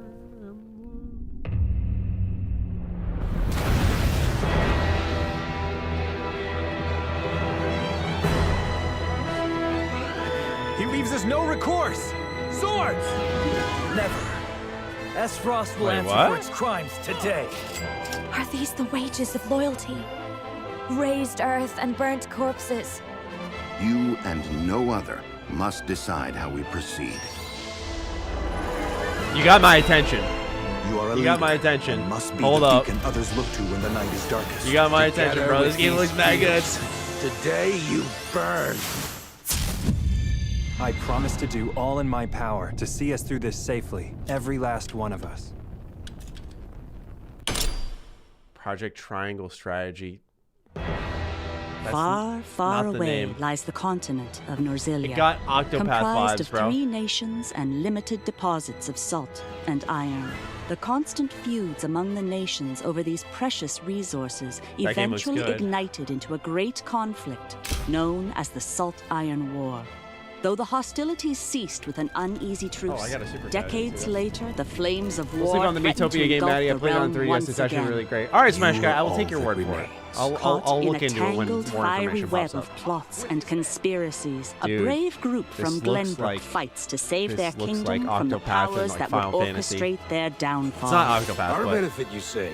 He leaves us no recourse. Swords! Never. S-Frost will Wait, answer what? for its crimes today. Are these the wages of loyalty? Raised earth and burnt corpses. You and no other must decide how we proceed. You got my attention. You are a You got leader my attention. and must be Hold the up. beacon others look to when the night is darkest. You got my attention, Together bro. with This game these looks mad good. fields, Today you burn. I promise to do all in my power to see us through this safely, every last one of us. Project Triangle Strategy. Far, far not the away name. lies the continent of Norzilia, It got Octopath comprised vibes, of bro. 3 nations and limited deposits of salt and iron. The constant feuds among the nations over these precious resources That game looks eventually good. ignited into a great conflict known as the Salt Iron War. Though the hostilities ceased with an uneasy truce, I got a super decades later, the flames of We'll war see it on the threatened to Miitopia game, engulf Maddie. I the played it on realm 3DS. once It's actually again. really great. All right, Smash Guy, I will take your word for it. I'll Caught look in a into it when more tangled, fiery information web pops of up. plots and conspiracies, Dude, a brave group this from looks Glenbrook like- fights to save this their looks kingdom like from the Octopath powers and, like, that Final would Fantasy. orchestrate their downfall. It's not Octopath, Our but benefit, you say?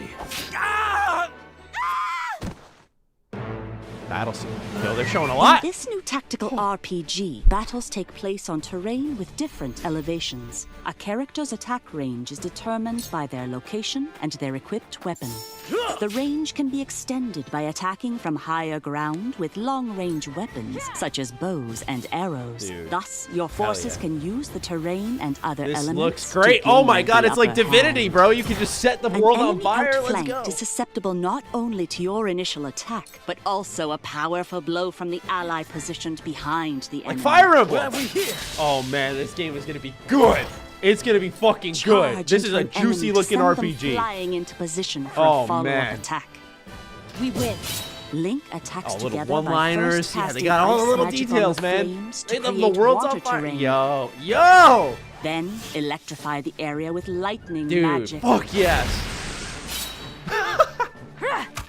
battle scene. Yo, they're showing a lot. In this new tactical RPG, battles take place on terrain with different elevations. A character's attack range is determined by their location and their equipped weapon. The range can be extended by attacking from higher ground with long-range weapons, such as bows and arrows. Dude. Thus, your forces can use the terrain and other This elements looks to great. gain Oh my god, the it's like upper Divinity, hand. bro. You can just set the world An on enemy fire. Let's outflanked go. is susceptible not only to your initial attack, but also a powerful blow from the ally positioned behind the Like enemy. Fire Emblem. Oh man, this game is gonna be good. It's gonna be fucking good. Charge This is into a an enemy juicy to looking send them RPG. flying into position for Oh, a follow-up man. attack. We win. Link attacks Oh, little together one-liners. by Yeah, first they got all the casting little ice magic details, on the man. flames They to love the create world's on water fire. terrain. Yo. Then electrify the area with lightning Dude, magic. fuck yes.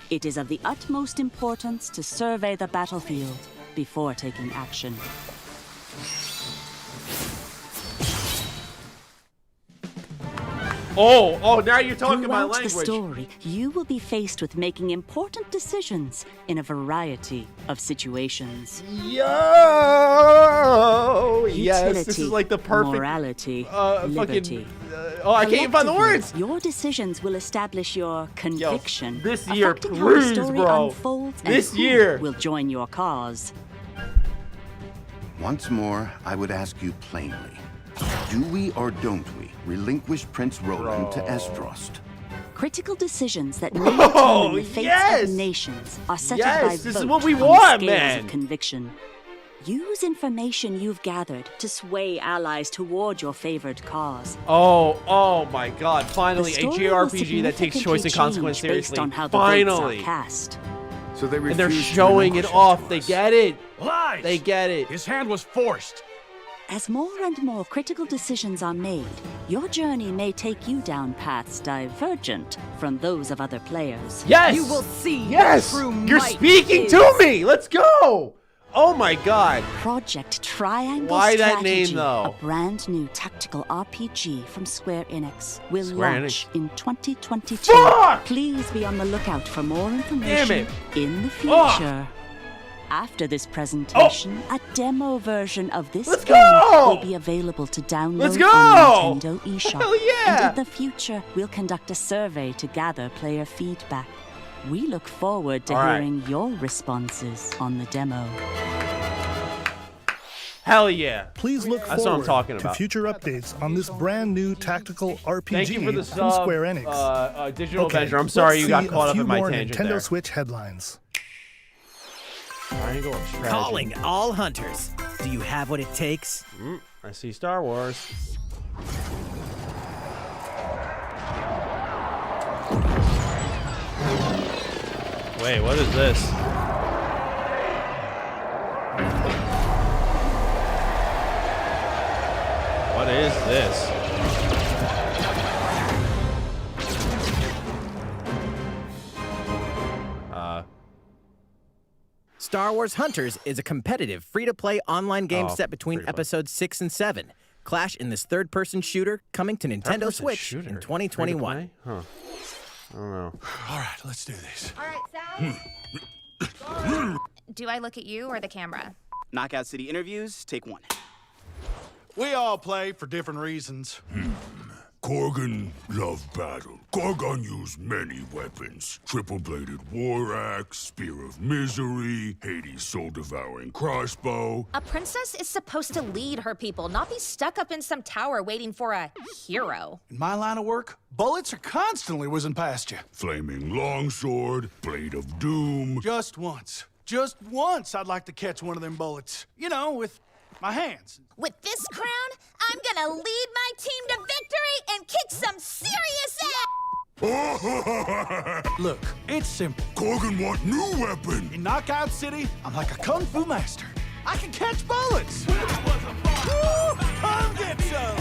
It is of the utmost importance to survey the battlefield before taking action. Oh, now you're talking my Throughout the language. story, you will be faced with making important decisions in a variety of situations. Yo. Yes, this is Utility, like the perfect morality, fucking. liberty. Oh, I can't even find the Collectively, words. Your decisions will establish your conviction. this year, affecting how the please, story bro. unfolds and This who year. will join your cause. Once more, I would ask you plainly. Do we or don't we relinquish Prince Roland to Esdrost? Critical decisions that may Bro, determine the fates yes! of nations are settled Yes, by this is vote what we on the want, scales man. of conviction. Use information you've gathered to sway allies toward your favored cause. Oh my god. Finally, The a story will JRPG that takes choice and significantly consequence change based seriously. on how the Finally. votes are cast. So they And they're refuse to showing it relinquish off. to They us. get it. Lies! They get it. His hand was forced. As more and more critical decisions are made, your journey may take you down paths divergent from those of other players. Yes. You will see Yes. what true You're might speaking is. to me. Let's go. Oh my god. Project Triangle Why that Strategy, name, though? a brand new tactical RPG from Square Enix, will Square launch Enix. in 2022. Fuck! Please be on the lookout for more Damn information it. in the Ugh. future. After this presentation, a demo version of this Let's game go! will be available to download Let's go! on Nintendo eShop. Hell yeah! And in the future, we'll conduct a survey to gather player feedback. We look forward to All right. hearing your responses on the demo. Hell yeah. Please look That's what I'm forward talking to about. future updates on this brand new tactical RPG Thank you for the from sub, Square Enix. Digital Okay, Avenger. I'm sorry let's you got see caught a up few in my more tangent Nintendo there. Switch headlines. Triangle of strategy. Calling all hunters. Do you have what it takes? I see Star Wars. Wait, what is this? What is this? Star Wars Hunters is a competitive, free-to-play online game Oh, set between free-to-play. episodes 6 and 7. Clash in this third-person shooter coming to Nintendo Third-person Switch shooter. in 2021. Free to play? Huh. I don't know. All right, let's do this. All right, Sal. Do I look at you or the camera? Knockout City interviews, take one. We all play for different reasons. Korgan loved battle. Korgan used many weapons. Triple-bladed war axe, spear of misery, Hades' soul-devouring crossbow. A princess is supposed to lead her people, not be stuck up in some tower waiting for a hero. In my line of work, bullets are constantly whizzing past you. Flaming longsword, blade of doom. Just once I'd like to catch one of them bullets. You know, with my hands. With this crown, I'm gonna lead my team to victory and kick some serious ass! Look, it's simple. Korgan want new weapon. In Knockout City, I'm like a kung fu master. I can catch bullets. Come get some.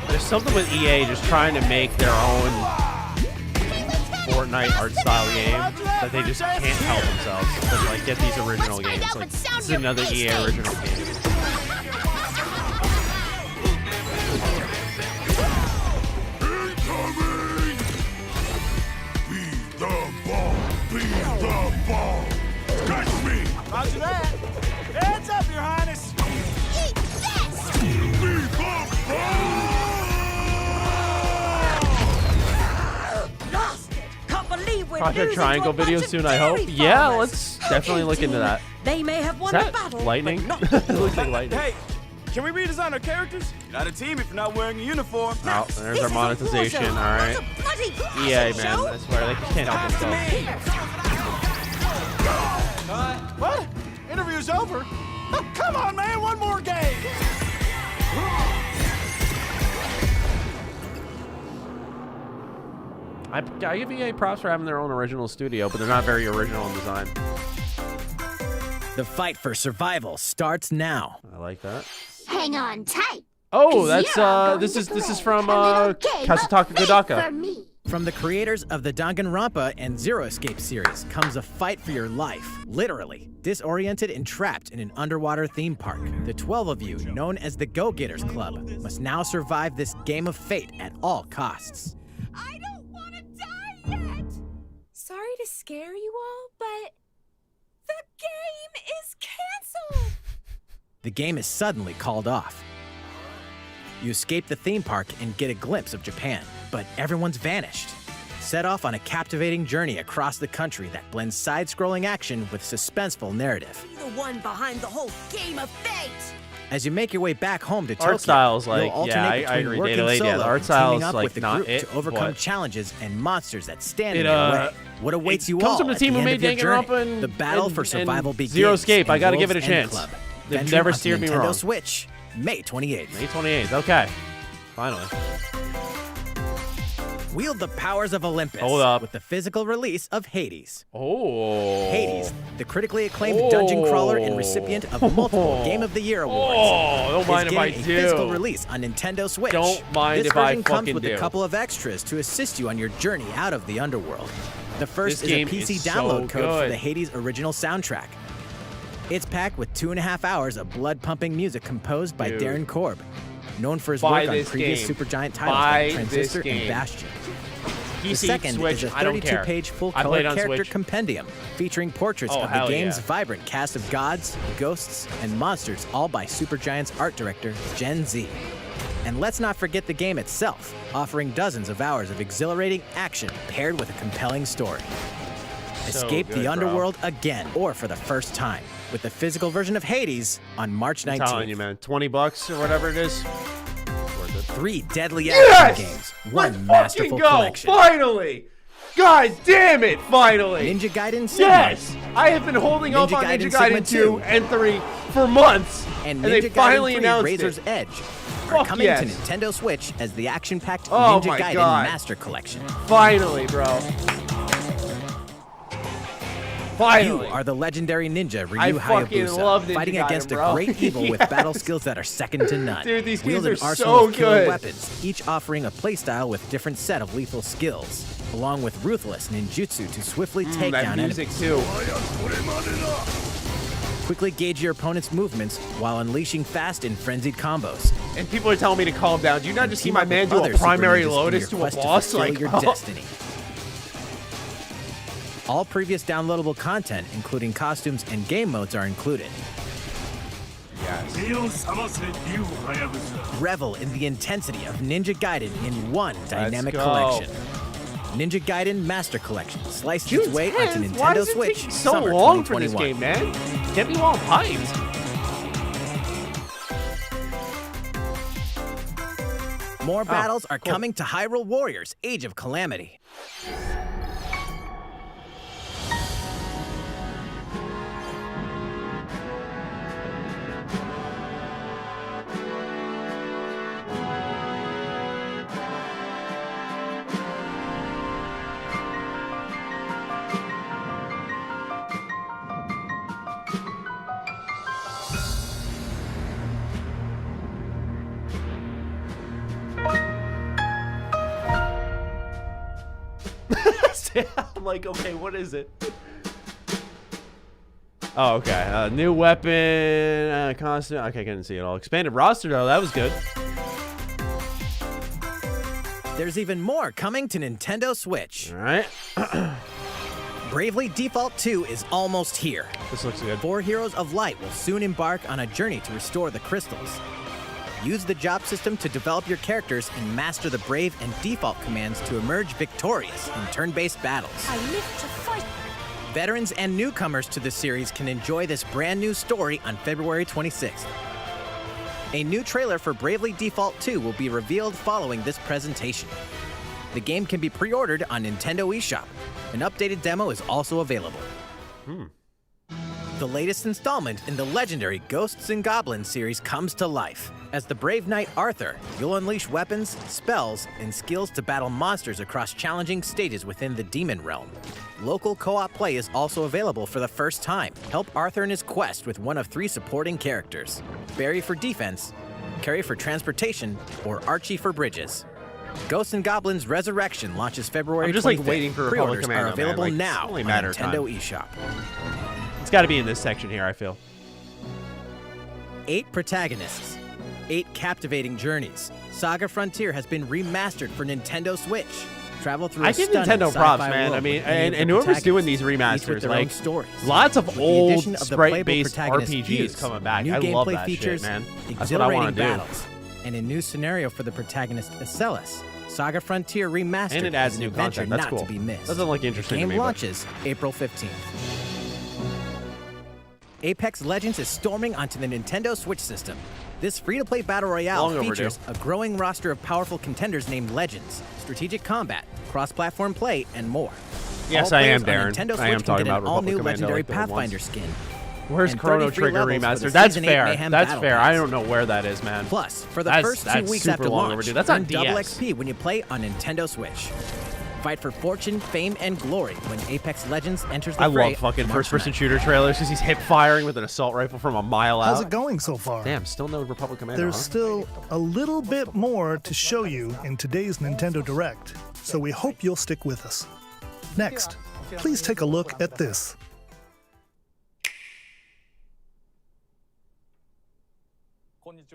There's something with EA just trying to make their own Fortnite art style game that they just can't help themselves but like get these original games. Like, this is another EA original game. Be the ball. Catch me. Roger that. Heads up, Your Highness. Eat this! Be the ball. Lost it. Can't believe we're Project losing Triangle to a video bunch soon, of I hope. dairy Yeah, farmers. let's definitely look into that. They may have Is won the that battle. lightning? but not It looks like lightning. Hey, can we redesign our characters? You're not a team if you're not wearing a uniform. Oh, there's our monetization. All right. EA, man, I swear they can't help themselves. What? Interview's over? Oh, come on, man. One more game. I give EA props for having their own original studio, but they're not very original in design. The fight for survival starts now. I like that. Hang on tight. Oh, that's this is from Kazutaka Godaka. From the creators of the Danganronpa and Zero Escape series comes a fight for your life, literally. Disoriented and trapped in an underwater theme park, the 12 of you, known as the Go-Getters Club, must now survive this game of fate at all costs. I don't want to die yet. Sorry to scare you all, but the game is canceled. The game is suddenly called off. You escape the theme park and get a glimpse of Japan, but everyone's vanished. Set off on a captivating journey across the country that blends side-scrolling action with suspenseful narrative. Be the one behind the whole game of fate. As you make your way back home to Tokyo, Art style's like, you'll alternate yeah, I between agree. working Day-to-day, solo yeah, the art and style's teaming up like with the not group it, to overcome but- challenges and monsters that stand in your way. What awaits you comes all from the at team the who end made of your journey? Danganronpa and The battle and- for survival and begins. Zero Escape. I gotta give it a Wolves End chance. Club. They've Venture never onto steered me Nintendo wrong. Switch, May 28th. May 28th. Okay. Finally. Wield the powers of Olympus. Hold up. With the physical release of Hades. Oh. Hades, the critically acclaimed dungeon crawler and recipient of multiple Game of the Year awards. Oh, don't mind is if I getting a do. physical release on Nintendo Switch. Don't mind this if I version comes fucking with do. a couple of extras to assist you on your journey out of the underworld. The first This is a game PC is so download code for good. the Hades original soundtrack. It's packed with 2.5 hours of blood-pumping music composed by Dude. Darren Korb, known for his Buy work on this previous game. Supergiant titles Buy like Transistor this game. and Bastion. The PC, second Switch, is a I don't care. 32-page I full-color played on character Switch. compendium featuring portraits Oh, of the hell game's yeah. vibrant cast of gods, ghosts, and monsters, all by Supergiant's art director, Gen Z. And let's not forget the game itself, offering dozens of hours of exhilarating action paired with a compelling story. So Escape good, the bro. underworld again, or for the first time, with the physical version of Hades on March 19th. I'm telling you, man. $20 or whatever it is. Worth it. 3 deadly Yes! action games, one masterful go! collection. Finally! God damn it! Finally! Ninja Gaiden Sigma. Yes! I have been holding off Ninja on Gaiden Ninja Gaiden Sigma 2 and 3 for months, and they Ninja finally Gaiden 3 announced Razor's it. Edge are Fuck coming yes. to Nintendo Switch as the action-packed Oh Ninja my Gaiden God. Master Collection. Finally, bro. Finally. You are the legendary ninja I Ryu fucking love Hayabusa, Ninja fighting Gaiden, against bro. a great evil with Yes. battle skills that are second to none. Dude, these Wield games an are arsenal so of killer good. weapons, each offering a playstyle with different set of lethal skills, along with ruthless ninjutsu to swiftly take that down music enemies. too. Quickly gauge your opponent's movements while unleashing fast and frenzied combos. And people are telling me to calm down. Do you not just see Team my up man with do other a primary super ninjas in lotus your to a quest boss? fulfill Like, your oh. destiny. All previous downloadable content, including costumes and game modes, are included. Revel in the intensity of Ninja Gaiden in one dynamic go. collection. Ninja Gaiden Master Collection sliced June its way onto 10th? Why Nintendo does it Switch take so summer long for this 2021. game, man? Get me while I'm hyped. More battles are cool. coming to Hyrule Warriors: Age of Calamity. I'm like, okay, what is it? Oh, okay. New weapon, constant. Okay, I couldn't see it all. Expanded roster, though. That was good. There's even more coming to Nintendo Switch. All right. Bravely Default 2 is almost here. This looks good. 4 Heroes of Light will soon embark on a journey to restore the crystals. Use the job system to develop your characters and master the Brave and Default commands to emerge victorious in turn-based battles. I live to fight. Veterans and newcomers to the series can enjoy this brand new story on February 26th. A new trailer for Bravely Default 2 will be revealed following this presentation. The game can be pre-ordered on Nintendo eShop. An updated demo is also available. The latest installment in the legendary Ghosts and Goblins series comes to life. As the brave knight Arthur, you'll unleash weapons, spells, and skills to battle monsters across challenging stages within the demon realm. Local co-op play is also available for the first time. Help Arthur in his quest with one of 3 supporting characters: Barry for defense, Carrie for transportation, or Archie for bridges. Ghosts and Goblins Resurrection launches February 25th. I'm just like waiting for Republic Pre-orders Commando, are available man. Like, now it's only a on matter of Nintendo time. eShop. It's got to be in this section here, I feel. 8 protagonists, 8 captivating journeys. Saga Frontier has been remastered for Nintendo Switch. Travel through I a give stunning Nintendo props, sci-fi man. world I mean, with many of and the whoever's doing these protagonists, each with remasters, their own like, stories. lots of With the old addition of the playable sprite-based protagonist RPGs Fuse, coming back. new I gameplay love that features, shit, man. That's what I exhilarating want to do. battles, and a new scenario for the protagonist Acellus. Saga Frontier Remastered And it adds is an new adventure content. That's not cool. to be missed. Doesn't look interesting The to game me, but- launches April 15th. Apex Legends is storming onto the Nintendo Switch system. This free-to-play battle royale Long features a growing roster of powerful contenders named Legends, strategic combat, cross-platform play, and more. Yes, All I am, players on Darren. Nintendo I am Switch talking can get about an all-new Republic Commando, legendary like the old ones. Pathfinder skin. Where's and Chrono 33 Trigger levels for Remastered? the That's Season 8 fair. Mayhem That's Battle fair. Pass. I don't know where that is, man. Plus, for the That's- first 2 that's weeks super after long launch, overdue. That's on earn double DS. XP when you play on Nintendo Switch. Fight for fortune, fame, and glory when Apex Legends enters the I fray love fucking March first-person 9th. shooter trailers because he's hip firing with an assault rifle from a mile out. How's it going so far? Damn, still no Republic Commando. There's huh? still a little bit more to show you in today's Nintendo Direct, so we hope you'll stick with us. Next, please take a look at this.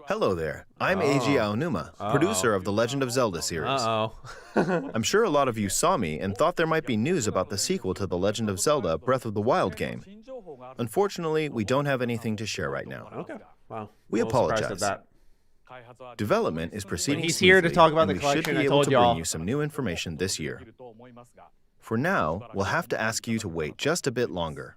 Hello there. I'm Eiji Aonuma, producer of the Legend of Zelda series. I'm sure a lot of you saw me and thought there might be news about the sequel to the Legend of Zelda Breath of the Wild game. Unfortunately, we don't have anything to share right now. Okay. Wow. We A little surprised apologize. at that. Development is proceeding He's here to smoothly, talk about and the we collection. should I be able told to y'all. bring you some new information this year. For now, we'll have to ask you to wait just a bit longer.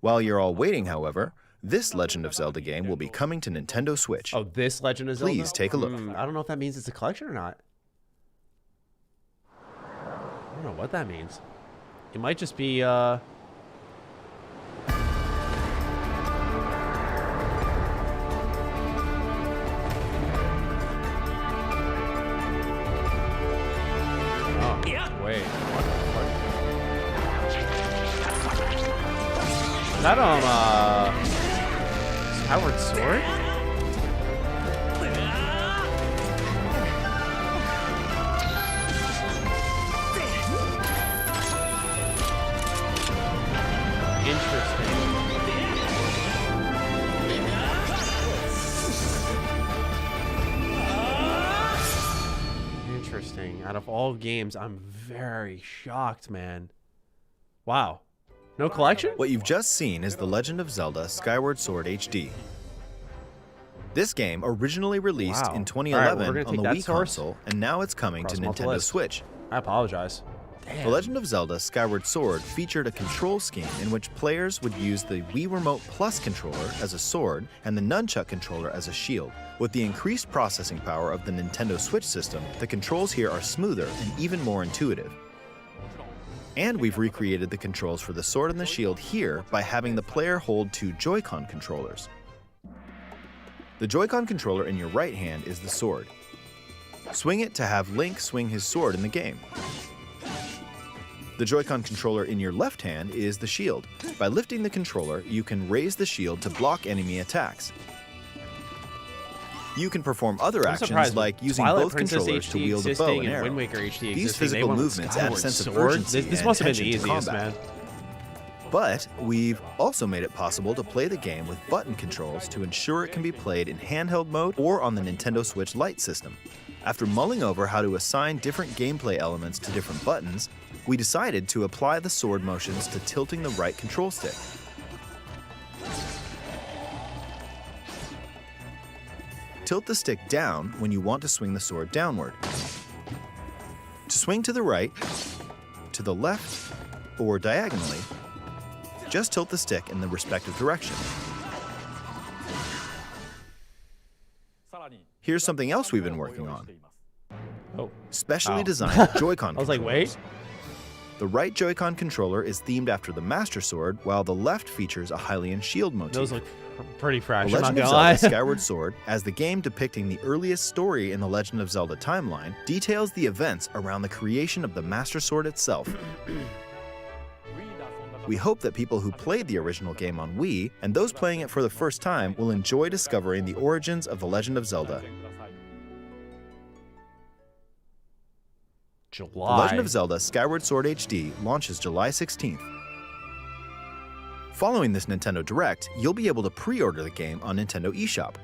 While you're all waiting, however, this Legend of Zelda game will be coming to Nintendo Switch. Oh, this Legend of Zelda? Please take a look. I don't know if that means it's a collection or not. I don't know what that means. It might just be, Oh, wait. What the fuck? Is that, Skyward Sword? Interesting. Out of all games, I'm very shocked, man. Wow. No collection? What you've just seen is The Legend of Zelda Skyward Sword HD. This game originally released Wow. in All right, 2011 we're gonna on take the that Wii source. console, and now it's coming Cross to them off the Nintendo list. Switch. I apologize. The Legend of Zelda Skyward Sword featured a control scheme in which players would use the Wii Remote Plus controller as a sword and the Nunchuck controller as a shield. With the increased processing power of the Nintendo Switch system, the controls here are smoother and even more intuitive. And we've recreated the controls for the sword and the shield here by having the player hold 2 Joy-Con controllers. The Joy-Con controller in your right hand is the sword. Swing it to have Link swing his sword in the game. The Joy-Con controller in your left hand is the shield. By lifting the controller, you can raise the shield to block enemy attacks. You can perform other I'm actions surprised like using Twilight both Princess controllers to HD wield a bow existing and and arrow. Wind Waker HD These existing, they physical went with movements add a Skyward sense of Sword. urgency This and must have been the tension to easiest, combat. man. But we've also made it possible to play the game with button controls to ensure it can be played in handheld mode or on the Nintendo Switch Lite system. After mulling over how to assign different gameplay elements to different buttons, we decided to apply the sword motions to tilting the right control stick. Tilt the stick down when you want to swing the sword downward. To swing to the right, to the left, or diagonally, just tilt the stick in the respective direction. Here's something else we've been working on. Specially designed Joy-Con I was like, wait. The right Joy-Con controller is themed after the Master Sword, while the left features a Hylian shield motif. Those look pretty fresh. The I'm not Legend of gonna Zelda lie. Skyward Sword, as the game depicting the earliest story in the Legend of Zelda timeline, details the events around the creation of the Master Sword itself. We hope that people who played the original game on Wii, and those playing it for the first time, will enjoy discovering the origins of the Legend of Zelda. July. The Legend of Zelda Skyward Sword HD launches July 16th. Following this Nintendo Direct, you'll be able to pre-order the game on Nintendo eShop.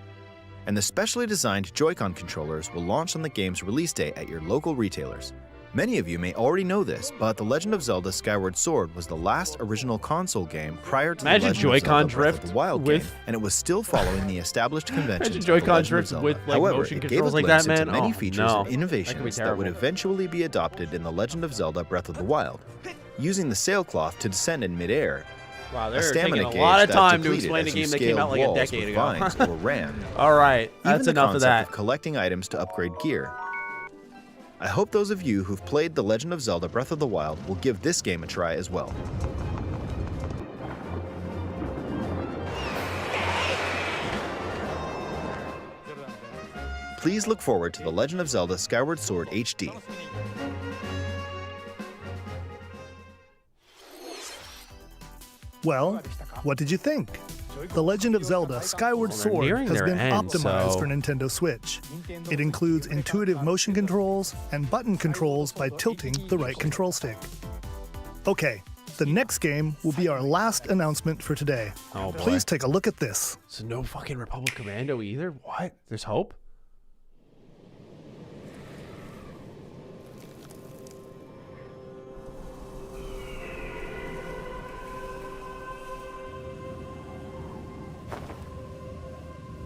And the specially designed Joy-Con controllers will launch on the game's release date at your local retailers. Many of you may already know this, but The Legend of Zelda Skyward Sword was the last original console game prior to Imagine the Legend Joy-Con of Zelda Breath of drift the Wild with- game, and it was still following the established conventions Imagine of Joy-Con The Legend of drift Zelda. with, like, However, motion it gave a controls like glimpse that, into man? many Oh, features no. and That could be innovations that would terrible. eventually be adopted in The Legend of Zelda Breath of the Wild. Using the sailcloth to descend in midair, Wow, a they're stamina taking a gauge lot of that time to depleted explain a as you game that came scaled out like a walls decade with ago. vines or ran. All right, Even that's the enough of concept that. of collecting items to upgrade gear. I hope those of you who've played The Legend of Zelda Breath of the Wild will give this game a try as well. Please look forward to The Legend of Zelda Skyward Sword HD. Well, what did you think? The Legend of Zelda Skyward they're Sword nearing has their been end, optimized so- for Nintendo Switch. It includes intuitive motion controls and button controls by tilting the right control stick. Okay, the next game will be our last announcement for today. Oh, boy. Please take a look at this. So no fucking Republic Commando either? What? There's hope?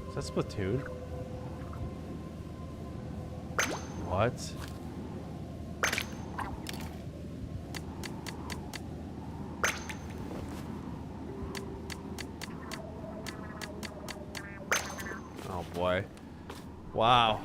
Is that Splatoon? What? Oh boy. Wow.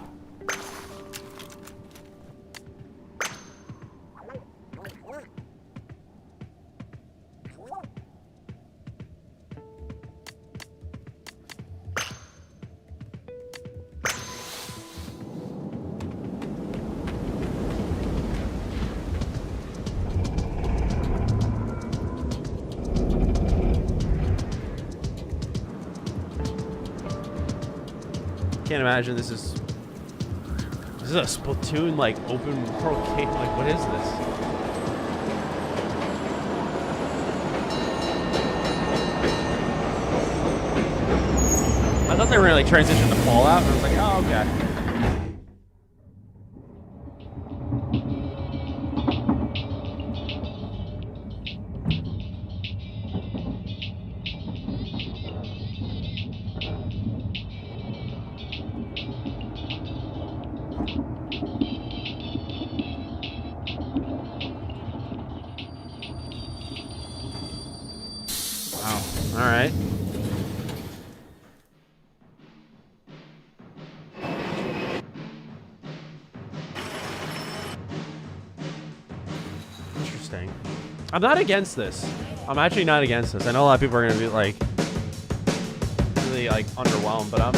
Can't imagine this is a Splatoon like open world game. Like, what is this? I thought they were gonna like transition to Fallout, and I was like, oh okay. Wow. All right. Interesting. I'm not against this. I'm actually not against this. I know a lot of people are gonna be like really like underwhelmed, but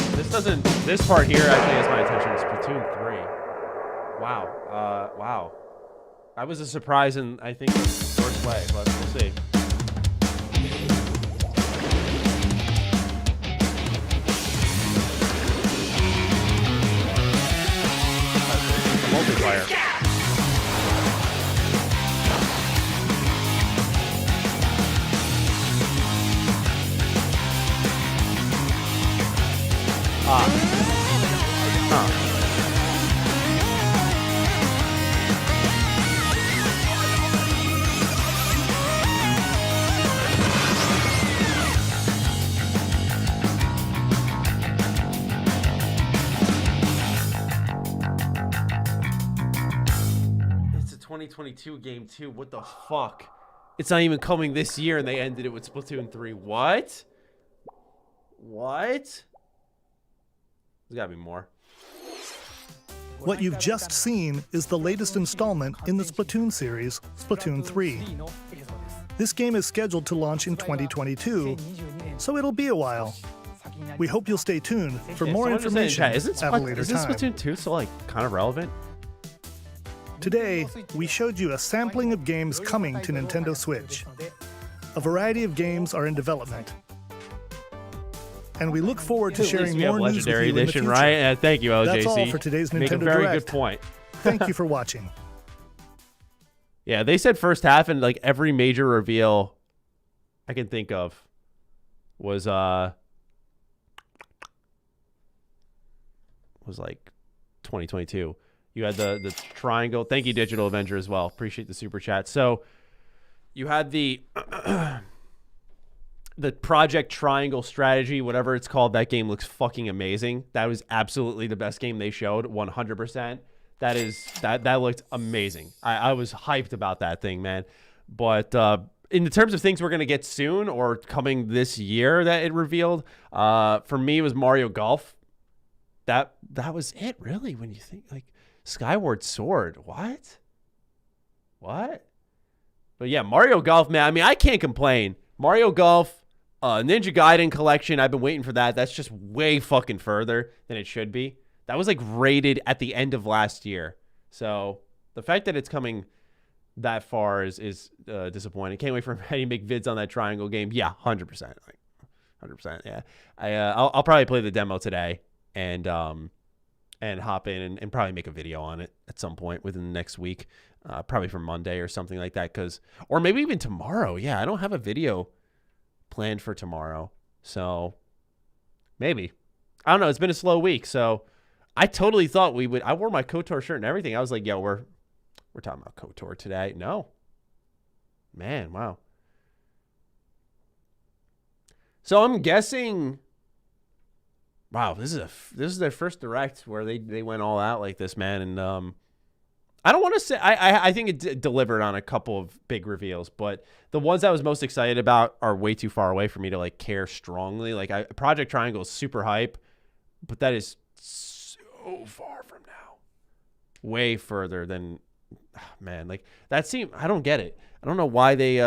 this part here actually has my attention. It's Splatoon 3. Wow. Wow. That was a surprise in, I think, the worst way, but we'll see. multiplayer. It's a 2022 game too. What the fuck? It's not even coming this year, and they ended it with Splatoon 3. What? What? There's gotta be more. What you've just seen is the latest installment in the Splatoon series, Splatoon 3. This game is scheduled to launch in 2022, so it'll be a while. We hope you'll stay tuned for more information at a later Isn't time. Splatoon 2 still like kind of relevant? Today, we showed you a sampling of games coming to Nintendo Switch. A variety of games are in development. And we look forward to sharing we have more news with you Legendary in the Edition, future. right? Thank you, LJC. That's all for today's Nintendo Make a very Direct. good point. Thank you for watching. Yeah, they said first half, and like every major reveal I can think of was like 2022. You had the triangle. Thank you, Digital Avenger, as well. Appreciate the super chat. So you had the the Project Triangle strategy, whatever it's called. That game looks fucking amazing. That was absolutely the best game they showed, 100%. That looked amazing. I was hyped about that thing, man. But in the terms of things we're gonna get soon or coming this year that it revealed, for me it was Mario Golf. That was it, really. When you think like Skyward Sword, what? But yeah, Mario Golf, man. I mean, I can't complain. Mario Golf, Ninja Gaiden collection. I've been waiting for that. That's just way fucking further than it should be. That was like rated at the end of last year. So the fact that it's coming that far is disappointing. Can't wait for MrMatty to make vids on that triangle game. Yeah, 100%. Like 100%. Yeah. I'll probably play the demo today and hop in and probably make a video on it at some point within the next week. Probably for Monday or something like that. Or maybe even tomorrow. Yeah, I don't have a video planned for tomorrow. So maybe. I don't know. It's been a slow week. So I totally thought we would. I wore my KOTOR shirt and everything. I was like, yo, we're talking about KOTOR today. No. Man, wow. So I'm guessing. Wow, this is their first direct where they went all out like this, man. And I don't want to say I think it delivered on a couple of big reveals, but the ones I was most excited about are way too far away for me to like care strongly. Like Project Triangle is super hype, but that is so far from now, way further than man. Like that seemed. I don't get it. I don't know why they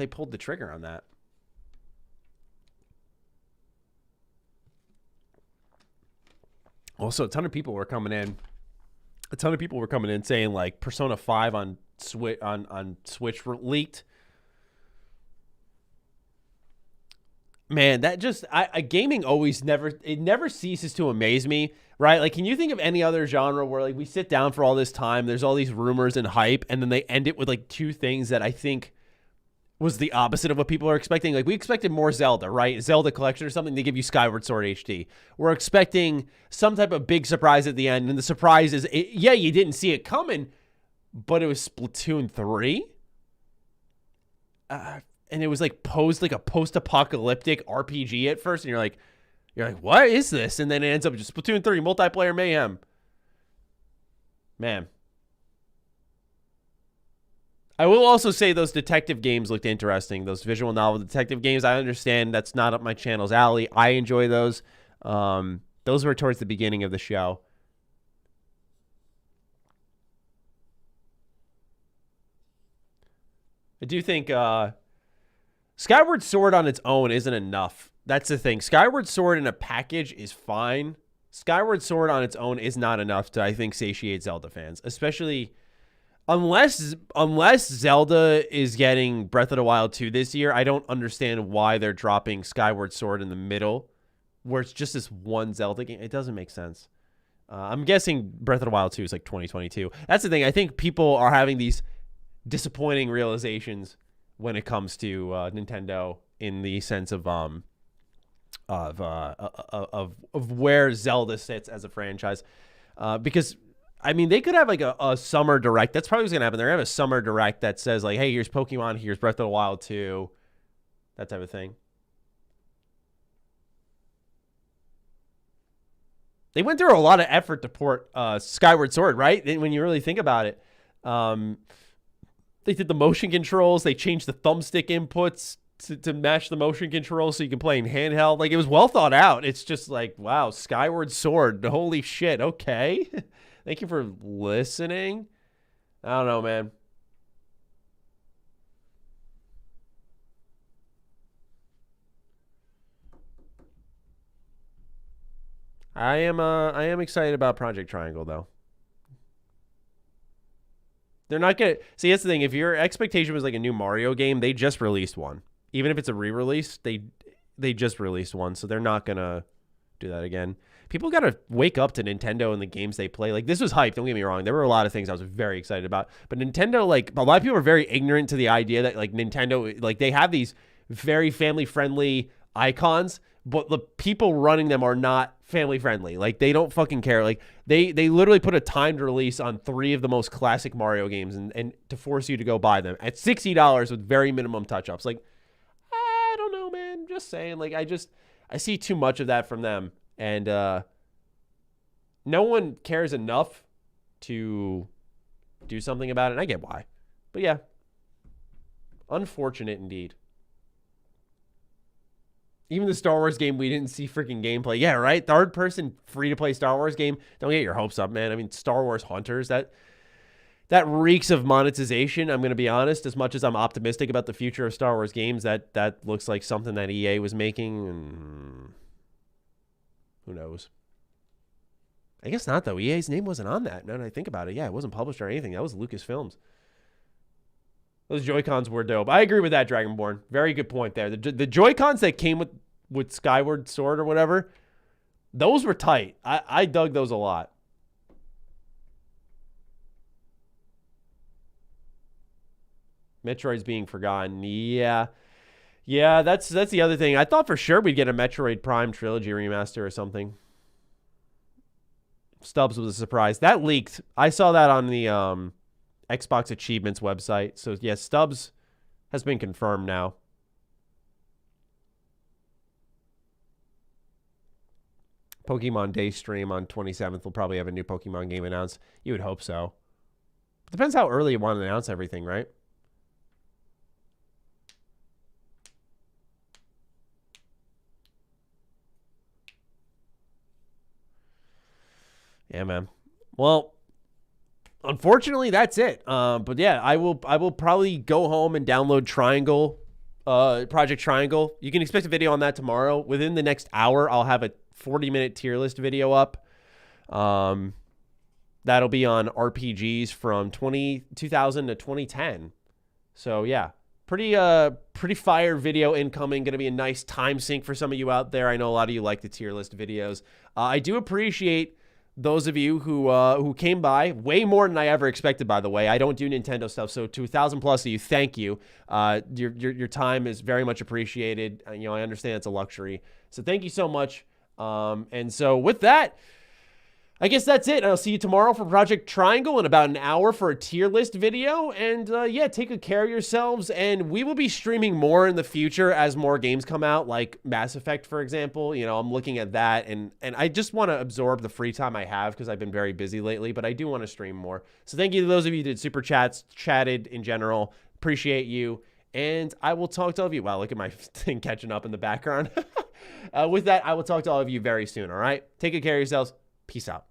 pulled the trigger on that. Also, a ton of people were coming in saying like Persona 5 on Switch leaked. Man, that just gaming always never ceases to amaze me, right? Like, can you think of any other genre where like we sit down for all this time, there's all these rumors and hype, and then they end it with like two things that I think was the opposite of what people are expecting. Like, we expected more Zelda, right? Zelda Collection or something. They give you Skyward Sword HD. We're expecting some type of big surprise at the end, and the surprise is, yeah, you didn't see it coming, but it was Splatoon 3. And it was like posed like a post-apocalyptic RPG at first, and you're like, what is this? And then it ends up just Splatoon 3 multiplayer mayhem. Man. I will also say those detective games looked interesting. Those visual novel detective games, I understand that's not up my channel's alley. I enjoy those. Those were towards the beginning of the show. I do think Skyward Sword on its own isn't enough. That's the thing. Skyward Sword in a package is fine. Skyward Sword on its own is not enough to, I think, satiate Zelda fans, especially unless Zelda is getting Breath of the Wild 2 this year. I don't understand why they're dropping Skyward Sword in the middle where it's just this one Zelda game. It doesn't make sense. I'm guessing Breath of the Wild 2 is like 2022. That's the thing. I think people are having these disappointing realizations when it comes to Nintendo in the sense of where Zelda sits as a franchise. Because I mean, they could have like a summer direct. That's probably what's gonna happen. They're gonna have a summer direct that says like, hey, here's Pokemon, here's Breath of the Wild 2, that type of thing. They went through a lot of effort to port Skyward Sword, right? When you really think about it. They did the motion controls. They changed the thumbstick inputs to match the motion controls so you can play in handheld. Like, it was well thought out. It's just like, wow, Skyward Sword. Holy shit. Okay. Thank you for listening. I don't know, man. I am excited about Project Triangle, though. They're not gonna see. That's the thing. If your expectation was like a new Mario game, they just released one. Even if it's a re-release, they just released one, so they're not gonna do that again. People gotta wake up to Nintendo and the games they play. Like, this was hype. Don't get me wrong. There were a lot of things I was very excited about, but Nintendo, like, a lot of people are very ignorant to the idea that like Nintendo, like, they have these very family-friendly icons, but the people running them are not family friendly. Like, they don't fucking care. Like, they literally put a timed release on 3 of the most classic Mario games and to force you to go buy them at $60 with very minimum touch-ups. Like, I don't know, man. Just saying. Like, I see too much of that from them. And no one cares enough to do something about it. And I get why. But yeah. Unfortunate indeed. Even the Star Wars game, we didn't see freaking gameplay. Yeah, right? Third-person free-to-play Star Wars game. Don't get your hopes up, man. I mean, Star Wars Hunters, that reeks of monetization, I'm going to be honest. As much as I'm optimistic about the future of Star Wars games, that looks like something that EA was making. And who knows? I guess not, though. EA's name wasn't on that. Now that I think about it, yeah, it wasn't published or anything. That was Lucasfilms. Those Joy-Cons were dope. I agree with that, Dragonborn. Very good point there. The Joy-Cons that came with Skyward Sword or whatever, those were tight. I dug those a lot. Metroid's being forgotten. Yeah. Yeah, that's the other thing. I thought for sure we'd get a Metroid Prime Trilogy remaster or something. Stubbs was a surprise. That leaked. I saw that on the Xbox Achievements website. So, yes, Stubbs has been confirmed now. Pokemon Day stream on 27th will probably have a new Pokemon game announced. You would hope so. Depends how early you want to announce everything, right? Yeah, man. Well, unfortunately, that's it. But yeah, I will probably go home and download Triangle, Project Triangle. You can expect a video on that tomorrow. Within the next hour, I'll have a 40-minute tier list video up. That'll be on RPGs from 2000 to 2010. So yeah, pretty fire video incoming. Going to be a nice time sink for some of you out there. I know a lot of you like the tier list videos. I do appreciate those of you who came by, way more than I ever expected, by the way. I don't do Nintendo stuff, so to 1,000 plus of you, thank you. Your time is very much appreciated. You know, I understand it's a luxury, so thank you so much. And so with that, I guess that's it. I'll see you tomorrow for Project Triangle in about an hour for a tier list video. And yeah, take good care of yourselves. And we will be streaming more in the future as more games come out, like Mass Effect, for example. You know, I'm looking at that, and I just want to absorb the free time I have because I've been very busy lately, but I do want to stream more. So thank you to those of you who did super chats, chatted in general. Appreciate you. And I will talk to all of you. Wow, look at my thing catching up in the background. With that, I will talk to all of you very soon, all right? Take good care of yourselves. Peace out.